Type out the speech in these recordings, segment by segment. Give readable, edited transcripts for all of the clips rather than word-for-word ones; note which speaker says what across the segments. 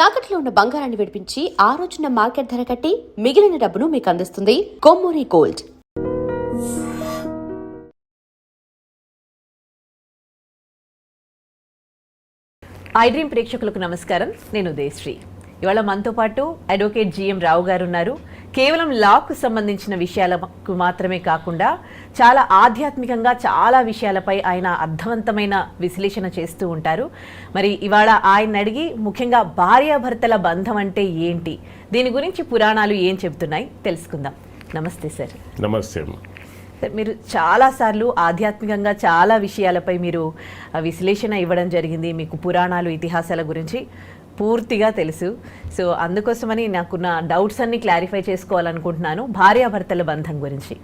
Speaker 1: తాకట్లో ఉన్న బంగారాన్ని విడిపించి ఆ రోజున మార్కెట్ ధర కట్టి మిగిలిన డబ్బును మీకు అందిస్తుంది కొమ్మూరి గోల్డ్.
Speaker 2: ఐ డ్రీమ్ ప్రేక్షకులకు నమస్కారం. నేను ఉదయశ్రీ. ఇవాళ మనతో పాటు అడ్వకేట్ జిఎం రావు గారు ఉన్నారు. కేవలం లాకు సంబంధించిన విషయాలకు మాత్రమే కాకుండా చాలా ఆధ్యాత్మికంగా చాలా విషయాలపై ఆయన అర్థవంతమైన విశ్లేషణ చేస్తూ ఉంటారు. మరి ఇవాళ ఆయన అడిగి ముఖ్యంగా భార్యాభర్తల బంధం అంటే ఏంటి, దీని గురించి పురాణాలు ఏం చెబుతున్నాయి తెలుసుకుందాం. నమస్తే సార్.
Speaker 3: నమస్తే.
Speaker 2: మీరు చాలాసార్లు ఆధ్యాత్మికంగా చాలా విషయాలపై మీరు విశ్లేషణ ఇవ్వడం జరిగింది. మీకు పురాణాలు ఇతిహాసాల గురించి పూర్తిగా తెలుసు. సో అందుకోసమని నాకున్న డౌట్స్ అన్ని క్లారిఫై చేసుకోవాలనుకుంటున్నాను. భార్యాభర్తల బంధం గురించి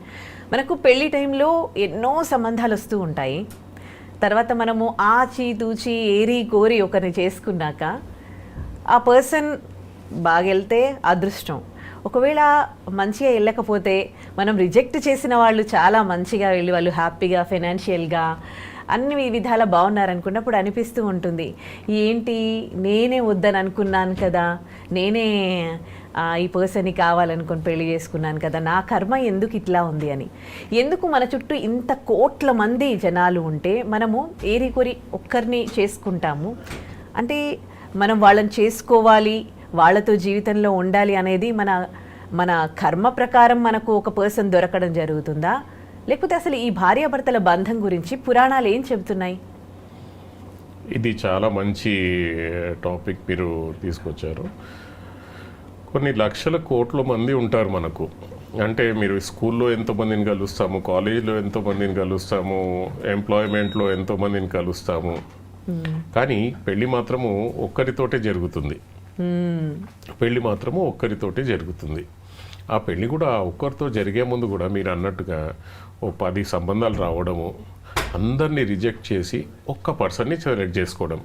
Speaker 2: మనకు పెళ్లి టైంలో ఎన్నో సంబంధాలు వస్తూ ఉంటాయి. తర్వాత మనము ఆచి తూచి ఏరి కోరి ఒకరిని చేసుకున్నాక ఆ పర్సన్ బాగెళ్తే అదృష్టం, ఒకవేళ మంచిగా వెళ్ళకపోతే మనం రిజెక్ట్ చేసిన వాళ్ళు చాలా మంచిగా వెళ్ళి వాళ్ళు హ్యాపీగా ఫైనాన్షియల్గా అన్ని విధాలా బాగున్నారనుకున్నప్పుడు అనిపిస్తూ ఉంటుంది, ఏంటి నేనే వద్దని అనుకున్నాను కదా, నేనే ఈ పర్సన్ని కావాలనుకొని పెళ్లి చేసుకున్నాను కదా, నా కర్మ ఎందుకు ఇట్లా ఉంది అని. ఎందుకు మన చుట్టూ ఇంత కోట్ల మంది జనాలు ఉంటే మనము ఏరికొరి ఒక్కరిని చేసుకుంటాము? అంటే మనం వాళ్ళని చేసుకోవాలి, వాళ్ళతో జీవితంలో ఉండాలి అనేది మన కర్మ ప్రకారం మనకు ఒక పర్సన్ దొరకడం జరుగుతుందా, లేకపోతే అసలు ఈ భార్యాభర్తల బంధం గురించి పురాణాలు ఏం చెబుతున్నాయి?
Speaker 3: ఇది చాలా మంచి టాపిక్ మీరు తీసుకొచ్చారు. కొన్ని లక్షల కోట్ల మంది ఉంటారు మనకు. అంటే మీరు స్కూల్లో ఎంతోమందిని కలుస్తాము, కాలేజీలో ఎంతోమందిని కలుస్తాము, ఎంప్లాయ్మెంట్లో ఎంతోమందిని కలుస్తాము, కానీ పెళ్ళి మాత్రము ఒక్కరితోటే జరుగుతుంది. పెళ్ళి మాత్రము ఒక్కరితోటే జరుగుతుంది. ఆ పెళ్ళి కూడా ఒక్కరితో జరిగే ముందు కూడా మీరు అన్నట్టుగా 10 సంబంధాలు రావడము, అందరినీ రిజెక్ట్ చేసి ఒక్క పర్సన్ని సెలెక్ట్ చేసుకోవడం.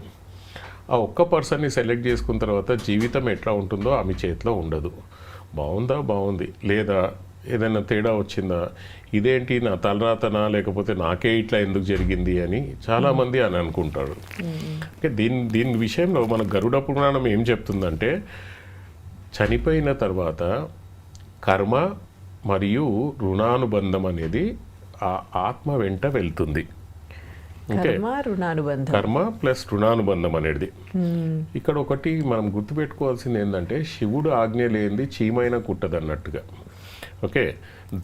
Speaker 3: ఆ ఒక్క పర్సన్ని సెలెక్ట్ చేసుకున్న తర్వాత జీవితం ఎట్లా ఉంటుందో ఆమె చేతిలో ఉండదు. బాగుందా, బాగుంది, లేదా ఏదైనా తేడా వచ్చిందా, ఇదేంటి నా తలరాతనా, లేకపోతే నాకే ఇట్లా ఎందుకు జరిగింది అని చాలామంది అని అనుకుంటారు. దీని విషయంలో మన గరుడ పురాణం ఏం చెప్తుందంటే, చనిపోయిన తర్వాత కర్మ మరియు రుణానుబంధం అనేది ఆ ఆత్మ వెంట వెళ్తుంది. కర్మ ప్లస్ రుణానుబంధం అనేది ఇక్కడ ఒకటి మనం గుర్తుపెట్టుకోవాల్సింది ఏంటంటే, శివుడు ఆజ్ఞ లేనిది చీమైన కుట్టదు అన్నట్టుగా. ఓకే,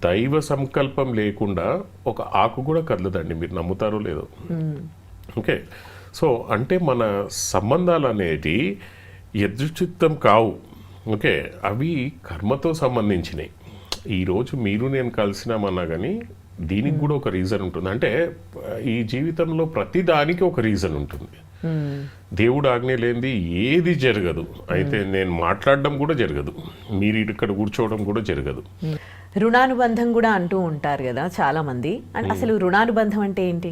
Speaker 3: దైవ సంకల్పం లేకుండా ఒక ఆకు కూడా కదలదండి, మీరు నమ్ముతారో లేదో. ఓకే, సో అంటే మన సంబంధాలు అనేటి యదృచ్ఛిత్తం కావు. ఓకే, అవి కర్మతో సంబంధించినవి. ఈరోజు మీరు నేను కలిసినామన్నా కానీ దీనికి కూడా ఒక రీజన్ ఉంటుంది. అంటే ఈ జీవితంలో ప్రతి దానికి ఒక రీజన్ ఉంటుంది. దేవుడు ఆజ్ఞ లేనిది ఏది జరగదు. అయితే నేను మాట్లాడడం కూడా జరగదు, మీరు ఇక్కడ కూర్చోవడం కూడా జరగదు.
Speaker 2: రుణానుబంధం కూడా అంటూ ఉంటారు కదా చాలా మంది. అసలు రుణానుబంధం అంటే ఏంటి?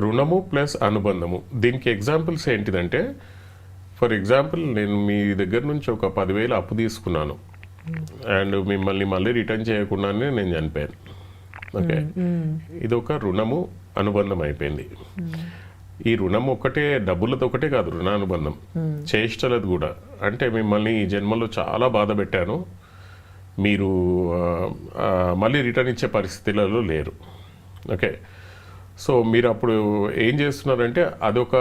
Speaker 3: రుణము ప్లస్ అనుబంధము, దీనికి ఎగ్జాంపుల్స్ ఏంటిదంటే, ఫర్ ఎగ్జాంపుల్ నేను మీ దగ్గర నుంచి ఒక 10,000 అప్పు తీసుకున్నాను అండ్ మిమ్మల్ని మళ్ళీ రిటర్న్ చేయకుండానే నేను చనిపోయాను. ఓకే, ఇది ఒక రుణము అనుబంధం అయిపోయింది. ఈ రుణం ఒకటే, డబ్బులతో ఒకటే కాదు, రుణానుబంధం చేష్టలది కూడా. అంటే మిమ్మల్ని ఈ జన్మలో చాలా బాధ పెట్టాను, మీరు మళ్ళీ రిటర్న్ ఇచ్చే పరిస్థితులలో లేరు. ఓకే, సో మీరు అప్పుడు ఏం చేస్తున్నారంటే, అదొక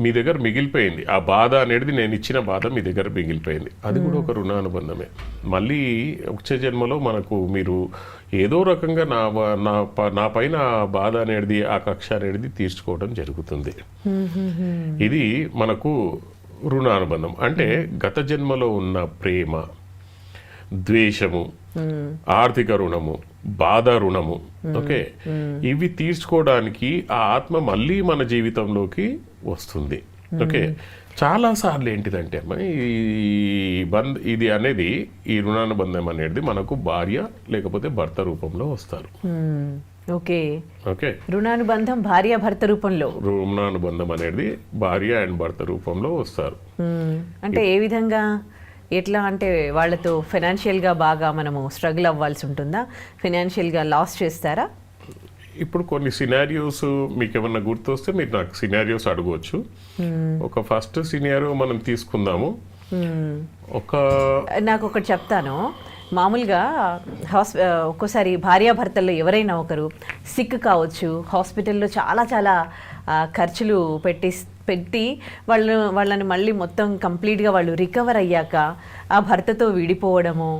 Speaker 3: మీ దగ్గర మిగిలిపోయింది. ఆ బాధ అనేది, నేను ఇచ్చిన బాధ మీ దగ్గర మిగిలిపోయింది, అది కూడా ఒక రుణానుబంధమే. మళ్ళీ వచ్చే జన్మలో మనకు మీరు ఏదో రకంగా నా పైన బాధ అనేది, ఆ కక్ష అనేది తీర్చుకోవడం జరుగుతుంది. ఇది మనకు రుణానుబంధం. అంటే గత జన్మలో ఉన్న ప్రేమ, ద్వేషము, ఆర్థిక రుణము, బాధ రుణము, ఓకే, ఇవి తీర్చుకోవడానికి ఆ ఆత్మ మళ్ళీ మన జీవితంలోకి వస్తుంది. ఓకే, చాలా సార్లు ఏంటిదంటే ఇది అనేది, ఈ రుణానుబంధం అనేది మనకు భార్య లేకపోతే భర్త రూపంలో వస్తారు.
Speaker 2: ఓకే
Speaker 3: ఓకే,
Speaker 2: రుణానుబంధం భార్య భర్త రూపంలో,
Speaker 3: రుణానుబంధం అనేది భార్య అండ్ భర్త రూపంలో వస్తారు.
Speaker 2: అంటే ఏ విధంగా, ఎట్లా అంటే వాళ్ళతో ఫైనాన్షియల్గా బాగా మనము స్ట్రగుల్ అవ్వాల్సి ఉంటుందా, ఫైనాన్షియల్గా లాస్ చేస్తారా?
Speaker 3: ఇప్పుడు కొన్ని సినారియోస్ మీకు ఏమన్నా గుర్తొస్తే మీరు నాకు సినారియోస్ అడగవచ్చు. ఒక ఫస్ట్ సినారియో మనం తీసుకుందాము.
Speaker 2: నాకు ఒకటి చెప్తాను. మామూలుగా ఒక్కోసారి భార్యాభర్తల్లో ఎవరైనా ఒకరు సిక్ కావచ్చు, హాస్పిటల్లో చాలా చాలా ఖర్చులు పెట్టి వాళ్ళని మళ్ళీ మొత్తం కంప్లీట్గా వాళ్ళు రికవర్ అయ్యాక ఆ భర్తతో విడిపోవడము,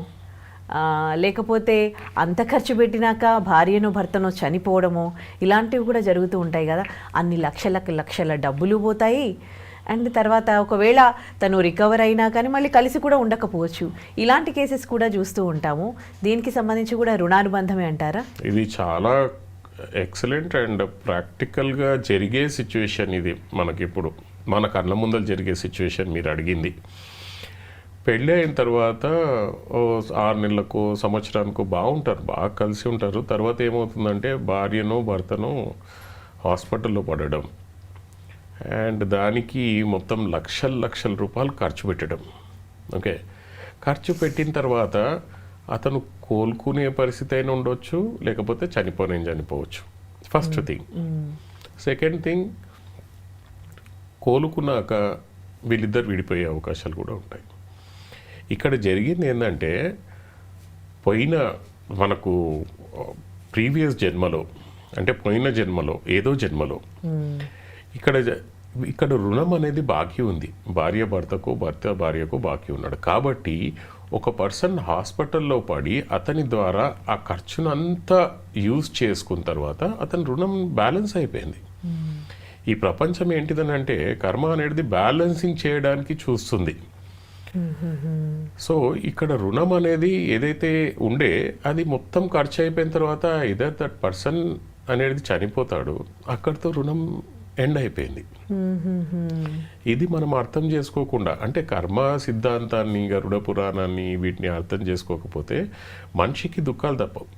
Speaker 2: లేకపోతే అంత ఖర్చు పెట్టినాక భార్యను భర్తను చనిపోవడము, ఇలాంటివి కూడా జరుగుతూ ఉంటాయి కదా. అన్ని లక్షల డబ్బులు పోతాయి. అండ్ తర్వాత ఒకవేళ తను రికవర్ అయినా కానీ మళ్ళీ కలిసి కూడా ఉండకపోవచ్చు. ఇలాంటి కేసెస్ కూడా చూస్తూ ఉంటాము. దీనికి సంబంధించి కూడా రుణానుబంధమే అంటారా?
Speaker 3: ఇది చాలా ఎక్సలెంట్ అండ్ ప్రాక్టికల్గా జరిగే సిచ్యువేషన్. ఇది మనకిప్పుడు మన కళ్ళ ముందర జరిగే సిచ్యువేషన్ మీరు అడిగింది. పెళ్ళి అయిన తర్వాత 6 నెలలకు సంవత్సరానికో బాగుంటారు, బాగా కలిసి ఉంటారు. తర్వాత ఏమవుతుందంటే భార్యను భర్తను హాస్పిటల్లో పడడం అండ్ దానికి మొత్తం లక్షల రూపాయలు ఖర్చు పెట్టడం. ఓకే, ఖర్చు పెట్టిన తర్వాత అతను కోలుకునే పరిస్థితి అయినా ఉండొచ్చు, లేకపోతే చనిపోవచ్చు. First thing. సెకండ్ థింగ్, కోలుకున్నాక వీళ్ళిద్దరు విడిపోయే అవకాశాలు కూడా ఉంటాయి. ఇక్కడ జరిగింది ఏంటంటే మనకు ప్రీవియస్ జన్మలో, అంటే పోయిన జన్మలో, ఏదో జన్మలో ఇక్కడ రుణం అనేది బాకీ ఉంది. భర్త భార్యకు బాకీ ఉన్నాడు. కాబట్టి ఒక పర్సన్ హాస్పిటల్లో పడి అతని ద్వారా ఆ ఖర్చును అంతా యూజ్ చేసుకున్న తర్వాత అతని రుణం బ్యాలెన్స్ అయిపోయింది. ఈ ప్రపంచం ఏంటిదని అంటే కర్మ అనేది బ్యాలెన్సింగ్ చేయడానికి చూస్తుంది. సో ఇక్కడ రుణం అనేది ఏదైతే ఉండే అది మొత్తం ఖర్చు అయిపోయిన తర్వాత ఇదర్ దట్ పర్సన్ అనేది చనిపోతాడు, అక్కడితో రుణం ఎండ్ అయిపోయింది. ఇది మనం అర్థం చేసుకోకుండా, అంటే కర్మ సిద్ధాంతాన్ని, గరుడ పురాణాన్ని, వీటిని అర్థం చేసుకోకపోతే మనిషికి దుఃఖాలు తప్పవు.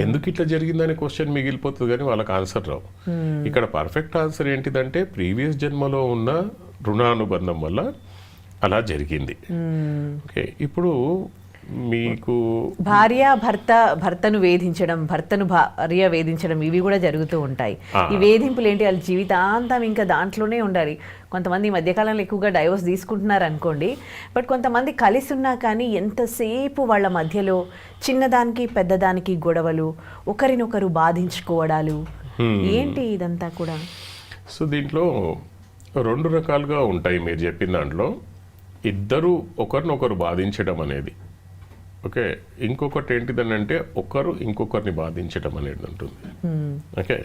Speaker 3: ఎందుకు ఇట్లా జరిగిందనే క్వశ్చన్ మిగిలిపోతుంది కానీ వాళ్ళకి ఆన్సర్ రావు. ఇక్కడ పర్ఫెక్ట్ ఆన్సర్ ఏంటిదంటే ప్రీవియస్ జన్మలో ఉన్న రుణానుబంధం వల్ల అలా జరిగింది. ఓకే, ఇప్పుడు మీకు భర్తను వేధించడం, భర్తను భార్య వేధించడం, ఇవి కూడా జరుగుతూ ఉంటాయి. ఈ వేధింపులు ఏంటి, వాళ్ళ జీవితాంతం ఇంకా దాంట్లోనే ఉండాలి. కొంతమంది ఈ మధ్యకాలంలో ఎక్కువగా డైవోర్స్ తీసుకుంటున్నారు అనుకోండి, బట్ కొంతమంది కలిసి ఉన్నా కానీ ఎంతసేపు వాళ్ళ మధ్యలో చిన్నదానికి పెద్దదానికి గొడవలు, ఒకరినొకరు బాధించుకోవడాలు, ఏంటి ఇదంతా కూడా? సో దీంట్లో 2 రకాలుగా ఉంటాయి. మీరు చెప్పిన దాంట్లో ఇద్దరు ఒకరినొకరు బాధించడం అనేది, ఓకే. ఇంకొకటి ఏంటిదని అంటే ఒకరు ఇంకొకరిని బాధించడం అనేది ఉంటుంది. ఓకే,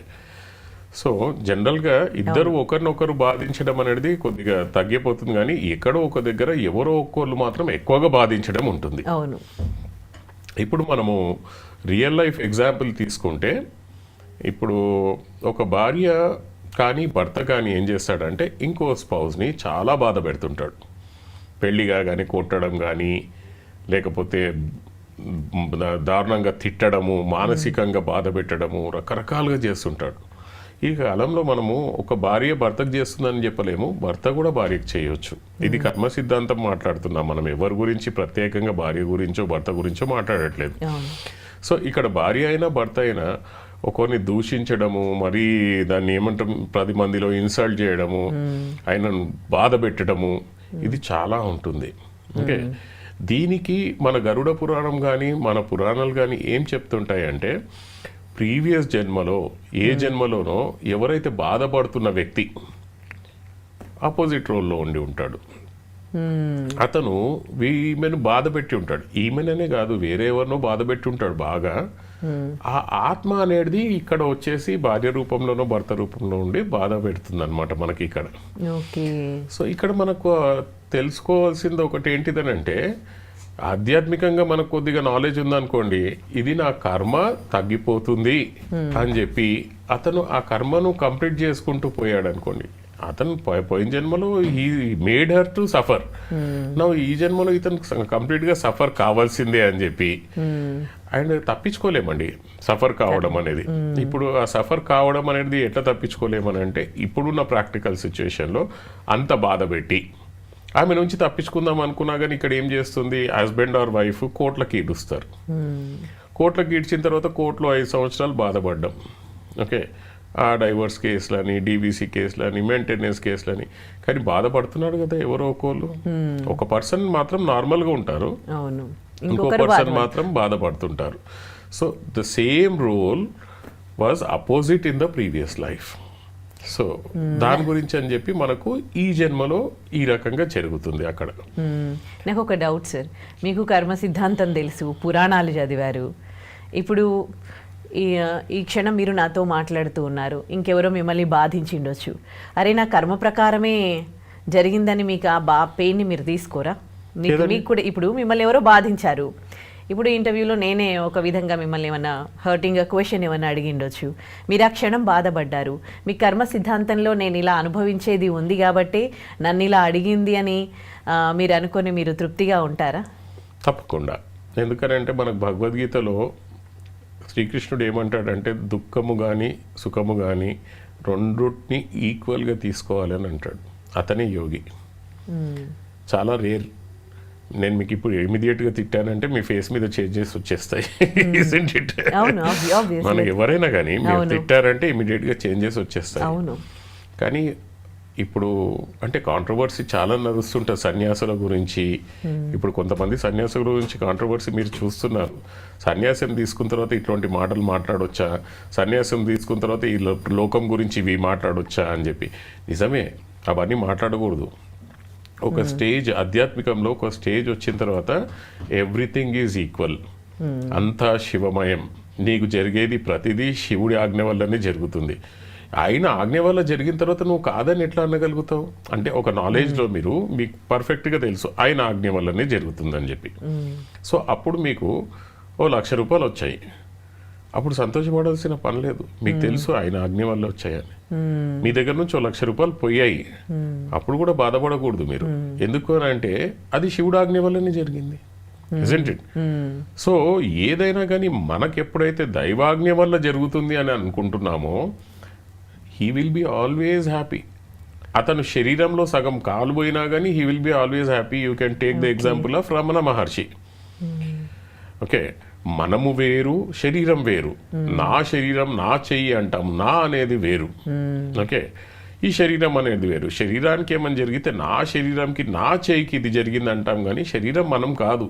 Speaker 3: సో జనరల్గా ఇద్దరు ఒకరినొకరు బాధించడం అనేది కొద్దిగా తగ్గిపోతుంది, కానీ ఎక్కడో ఒక దగ్గర ఎవరో ఒక్కరు మాత్రం ఎక్కువగా బాధించడం ఉంటుంది.
Speaker 2: అవును.
Speaker 3: ఇప్పుడు మనము రియల్ లైఫ్ ఎగ్జాంపుల్ తీసుకుంటే, ఇప్పుడు ఒక భార్య కానీ భర్త కానీ ఏం చేస్తాడంటే ఇంకో స్పౌస్ని చాలా బాధ పెడుతుంటాడు. పెళ్ళిగా కానీ కొట్టడం కానీ, లేకపోతే దారుణంగా తిట్టడము, మానసికంగా బాధ పెట్టడము, రకరకాలుగా చేస్తుంటాడు. ఈ కాలంలో మనము ఒక భార్య భర్తకు చేస్తుందని చెప్పలేము, భర్త కూడా భార్యకు చేయొచ్చు. ఇది కర్మ సిద్ధాంతం మాట్లాడుతున్నాం మనం, ఎవరి గురించి ప్రత్యేకంగా భార్య గురించో భర్త గురించో మాట్లాడట్లేదు. సో ఇక్కడ భార్య అయినా భర్త అయినా ఒకరిని దూషించడము, మరీ దాన్ని ఏమంటాం 10 మందిలో ఇన్సల్ట్ చేయడము, ఆయనను బాధ పెట్టడము, ఇది చాలా ఉంటుంది. ఓకే, దీనికి మన గరుడ పురాణం కానీ మన పురాణాలు కానీ ఏం చెప్తుంటాయంటే ప్రీవియస్ జన్మలో ఏ జన్మలోనో ఎవరైతే బాధపడుతున్న వ్యక్తి ఆపోజిట్ రోల్లో ఉండి ఉంటాడు, అతను ఈమెను బాధ పెట్టి ఉంటాడు. ఈమెననే కాదు, వేరే ఎవరినో బాధ పెట్టి ఉంటాడు బాగా. ఆ ఆత్మ అనేది ఇక్కడ వచ్చేసి భార్య రూపంలోనో భర్త రూపంలో ఉండి బాధ పెడుతుంది అనమాట మనకి ఇక్కడ. సో ఇక్కడ మనకు తెలుసుకోవాల్సింది ఒకటి ఏంటిదనంటే, ఆధ్యాత్మికంగా మనకు కొద్దిగా నాలెడ్జ్ ఉందనుకోండి, ఇది నా కర్మ తగ్గిపోతుంది అని చెప్పి అతను ఆ కర్మను కంప్లీట్ చేసుకుంటూ పోయాడు అనుకోండి, అతను పోయిన జన్మలో he made her to suffer, నా ఈ జన్మలో ఇతను కంప్లీట్ గా సఫర్ కావాల్సిందే అని చెప్పి, అండ్ తప్పించుకోలేమండి సఫర్ కావడం అనేది. ఇప్పుడు ఆ సఫర్ కావడం అనేది ఎట్లా తప్పించుకోలేమని అంటే, ఇప్పుడున్న ప్రాక్టికల్ సిచ్యువేషన్లో అంత బాధ పెట్టి ఆమె నుంచి తప్పించుకుందాం అనుకున్నా కానీ ఇక్కడ ఏం చేస్తుంది, హస్బెండ్ ఆర్ వైఫ్ కోర్టులకు ఈడుస్తారు. కోర్టులకు ఈడ్చిన తర్వాత కోర్టులో 5 సంవత్సరాలు బాధపడ్డాం. ఓకే, ఆ డైవర్స్ కేసులని, డీబీసీ కేసులని, మెయింటెనెన్స్ కేసులని, కానీ బాధపడుతున్నాడు కదా ఎవరో ఒకళ్ళు. ఒక పర్సన్ మాత్రం నార్మల్గా ఉంటారు,
Speaker 2: అవును,
Speaker 3: ఇంకో పర్సన్ మాత్రం బాధపడుతుంటారు. So the same role was opposite in the previous life. So దాని గురించి అని చెప్పి మనకు ఈ జన్మలో ఈ రకంగా జరుగుతుంది అక్కడ.
Speaker 2: నాకు ఒక డౌట్ సార్, మీకు కర్మ సిద్ధాంతం తెలుసు, పురాణాలు చదివారు, ఇప్పుడు ఈ క్షణం మీరు నాతో మాట్లాడుతూ ఉన్నారు, ఇంకెవరో మిమ్మల్ని బాధించిండొచ్చు, అరే నా కర్మ ప్రకారమే జరిగిందని మీకు ఆ పెయిన్ని మీరు తీసుకోరా? మీకు కూడా ఇప్పుడు మిమ్మల్ని ఎవరో బాధించారు, ఇప్పుడు ఇంటర్వ్యూలో నేనే ఒక విధంగా మిమ్మల్ని ఏమన్నా హర్టింగ్ క్వశ్చన్ ఏమన్నా అడిగిండొచ్చు, మీరు ఆ క్షణం బాధపడ్డారు, మీ కర్మ సిద్ధాంతంలో నేను ఇలా అనుభవించేది ఉంది కాబట్టి నన్ను ఇలా అడిగింది అని మీరు అనుకొని మీరు తృప్తిగా ఉంటారా?
Speaker 3: తప్పకుండా. ఎందుకనంటే మనకు భగవద్గీతలో శ్రీకృష్ణుడు ఏమంటాడంటే దుఃఖము కానీ సుఖము కానీ రెండుని ఈక్వల్గా తీసుకోవాలని అంటాడు. అతనే యోగి. చాలా రేర్. నేను మీకు ఇప్పుడు ఇమీడియట్గా తిట్టానంటే మీ ఫేస్ మీద చేంజెస్ వచ్చేస్తాయి. మనం ఎవరైనా కానీ మీరు తిట్టారంటే ఇమీడియట్గా చేంజెస్ వచ్చేస్తాయి. కానీ ఇప్పుడు అంటే కాంట్రవర్సీ చాలా నడుస్తుంటుంది సన్యాసుల గురించి. ఇప్పుడు కొంతమంది సన్యాసుల గురించి కాంట్రవర్సీ మీరు చూస్తున్నారు. సన్యాసం తీసుకున్న తర్వాత ఇట్లాంటి మాటలు మాట్లాడొచ్చా, సన్యాసం తీసుకున్న తర్వాత ఈ లోకం గురించి ఇవి మాట్లాడొచ్చా అని చెప్పి. నిజమే, అవన్నీ మాట్లాడకూడదు. ఒక స్టేజ్, ఆధ్యాత్మికంలో ఒక స్టేజ్ వచ్చిన తర్వాత ఎవ్రీథింగ్ ఈజ్ ఈక్వల్, అంతా శివమయం, నీకు జరిగేది ప్రతిదీ శివుడి ఆజ్ఞ వల్లనే జరుగుతుంది. ఆయన ఆజ్ఞ వల్ల జరిగిన తర్వాత నువ్వు కాదని ఎట్లా అనగలుగుతావు? అంటే ఒక నాలెడ్జ్లో మీకు పర్ఫెక్ట్గా తెలుసు ఆయన ఆజ్ఞ వల్లనే జరుగుతుందని చెప్పి. సో అప్పుడు మీకు ₹1,00,000 వచ్చాయి, అప్పుడు సంతోషపడాల్సిన పని లేదు. మీకు తెలుసు ఆయన ఆజ్ఞ వల్ల వచ్చాయని. మీ దగ్గర నుంచి ₹1,00,000 పోయాయి, అప్పుడు కూడా బాధపడకూడదు మీరు. ఎందుకు అంటే అది శివుడు ఆజ్ఞ వల్లనే జరిగింది. Isn't it? సో ఏదైనా కానీ మనకు ఎప్పుడైతే దైవాజ్ఞ వల్ల జరుగుతుంది అని అనుకుంటున్నామో he will be always happy. అతను శరీరంలో సగం కాలు పోయినా కానీ he will be always happy. You can take the example of Ramana Maharshi. Okay, మనము వేరు, శరీరం వేరు. నా శరీరం నా చెయ్యి అంటాం, నా అనేది వేరు. ఓకే, ఈ శరీరం అనేది వేరు. శరీరానికి ఏమని జరిగితే నా శరీరంకి నా చెయ్యికి ఇది జరిగింది అంటాం, కానీ శరీరం మనం కాదు.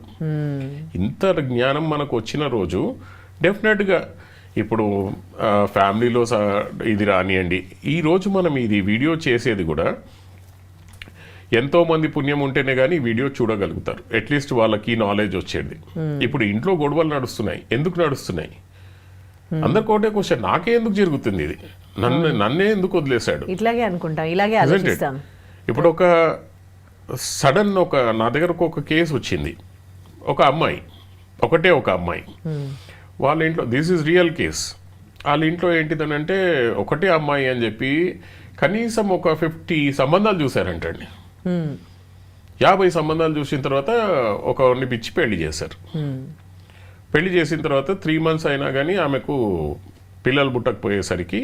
Speaker 3: ఇంత జ్ఞానం మనకు వచ్చిన రోజు డెఫినెట్గా ఇప్పుడు ఫ్యామిలీలో ఇది రానియండి, ఈరోజు మనం ఇది వీడియో చేసేది కూడా ఎంతోమంది పుణ్యం ఉంటేనే కానీ వీడియో చూడగలుగుతారు. అట్లీస్ట్ వాళ్ళకి నాలెడ్జ్ వచ్చేది. ఇప్పుడు ఇంట్లో గొడవలు నడుస్తున్నాయి, ఎందుకు నడుస్తున్నాయి? అందరికి ఒకటే క్వశ్చన్, నాకే ఎందుకు జరుగుతుంది ఇది, నన్నే ఎందుకు వదిలేశాడు?
Speaker 2: ఇట్లాగే అనుకుంటాం, ఇలాగే ఆలోచిస్తాం.
Speaker 3: ఇప్పుడు ఒక సడన్ నా దగ్గరకు ఒక కేసు వచ్చింది. ఒక అమ్మాయి, ఒకటే ఒక అమ్మాయి, వాళ్ళ ఇంట్లో, దిస్ ఈజ్ రియల్ కేస్, వాళ్ళ ఇంట్లో ఏంటిదనంటే ఒకటే అమ్మాయి అని చెప్పి కనీసం ఒక 50 సంబంధాలు చూశారంటండి. 50 సంబంధాలు చూసిన తర్వాత ఒకరిని పిచ్చి పెళ్లి చేశారు. పెళ్లి చేసిన తర్వాత 3 months అయినా కానీ ఆమెకు పిల్లలు పుట్టకపోయేసరికి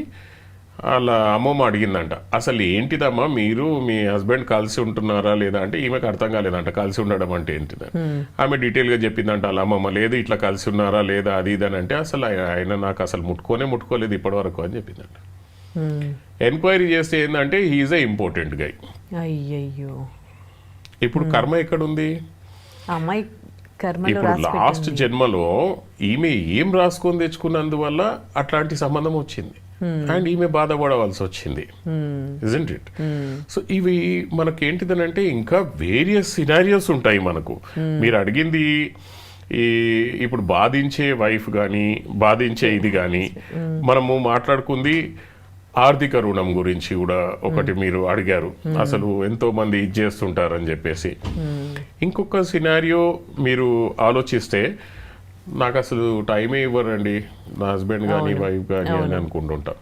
Speaker 3: వాళ్ళ అమ్మమ్మ అడిగిందంట, అసలు ఏంటిదమ్మా మీరు మీ హస్బెండ్ కలిసి ఉంటున్నారా లేదా అంటే ఈమెకు అర్థం కాలేదంట కలిసి ఉండడం అంటే ఏంటిదని. ఆమె డీటెయిల్గా చెప్పిందంట వాళ్ళ అమ్మమ్మ, లేదు ఇట్లా కలిసి ఉన్నారా లేదా అది ఇదని అంటే అసలు ఆయన నాకు అసలు ముట్టుకోలేదు ఇప్పటి వరకు అని చెప్పిందంట. ఎంక్వైరీ చేస్తే ఏంటంటే హీఈస్ ఏ ఇంపార్టెంట్ గై.
Speaker 2: అయ్యయ్యో,
Speaker 3: ఇప్పుడు కర్మ ఎక్కడుంది?
Speaker 2: అమ్మాయి
Speaker 3: ఇప్పుడు లాస్ట్ జన్మలో ఈమె ఏం రాసుకొని తెచ్చుకున్నందువల్ల అట్లాంటి సంబంధం వచ్చింది అండ్ ఈమె బాధపడవలసి వచ్చింది. Isn't it? సో ఇవి మనకేంటిదనంటే ఇంకా వేరియస్ సినారియోస్ ఉంటాయి మనకు. మీరు అడిగింది ఇప్పుడు బాధించే వైఫ్ కానీ బాధించే ఇది కానీ, మనము మాట్లాడుకుంది ఆర్థిక రుణం గురించి కూడా ఒకటి మీరు అడిగారు, అసలు ఎంతో మంది ఇది చేస్తుంటారని చెప్పేసి. ఇంకొక సినారియో మీరు ఆలోచిస్తే, నాకు అసలు టైమే ఇవ్వరండి నా హస్బెండ్ కానీ వైఫ్ కానీ అని అనుకుంటుంటాం.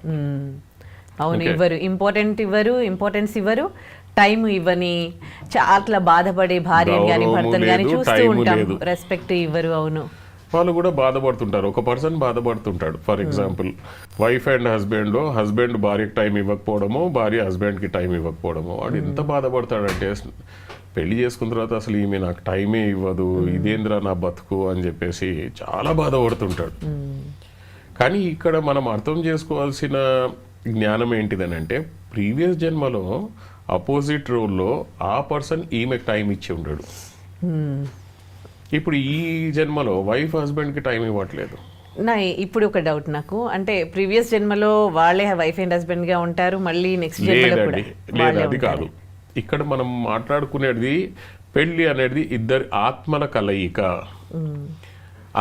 Speaker 2: అవును, ఇవ్వరు, ఇంపార్టెన్స్ ఇవ్వరు, టైం ఇవ్వని చాలా బాధపడే భార్యని కానీ భర్తను కానీ చూస్తూ ఉంటాం, రెస్పెక్ట్ ఇవ్వరు. అవును,
Speaker 3: వాళ్ళు కూడా బాధపడుతుంటారు. ఒక పర్సన్ బాధపడుతుంటాడు. For example wife and husband భార్యకి టైం ఇవ్వకపోవడమో, భార్య హస్బెండ్కి టైం ఇవ్వకపోవడమో, వాడు ఎంత బాధపడతాడంటే పెళ్లి చేసుకున్న తర్వాత అసలు ఈమె నాకు టైమే ఇవ్వదు, ఇదేంద్రా నా బతుకు అని చెప్పేసి చాలా బాధపడుతుంటాడు. కానీ ఇక్కడ మనం అర్థం చేసుకోవాల్సిన జ్ఞానం ఏంటిదని అంటే ప్రీవియస్ జన్మలో అపోజిట్ రోల్లో ఆ పర్సన్ ఈమెకు టైం ఇచ్చి ఉండడు. ఇప్పుడు ఈ జన్మలో వైఫ్ హస్బెండ్కి టైం ఇవ్వట్లేదు.
Speaker 2: ఇప్పుడు ఒక డౌట్ నాకు, అంటే ప్రీవియస్ జన్మలో వాళ్ళే వైఫ్ అండ్ హస్బెండ్ గా ఉంటారు, మళ్ళీ నెక్స్ట్ జన్మలో కూడా
Speaker 3: లేదు, అది కాదు. ఇక్కడ మనం మాట్లాడుకునేది పెళ్లి అనేది ఇద్దరి ఆత్మల కలయిక.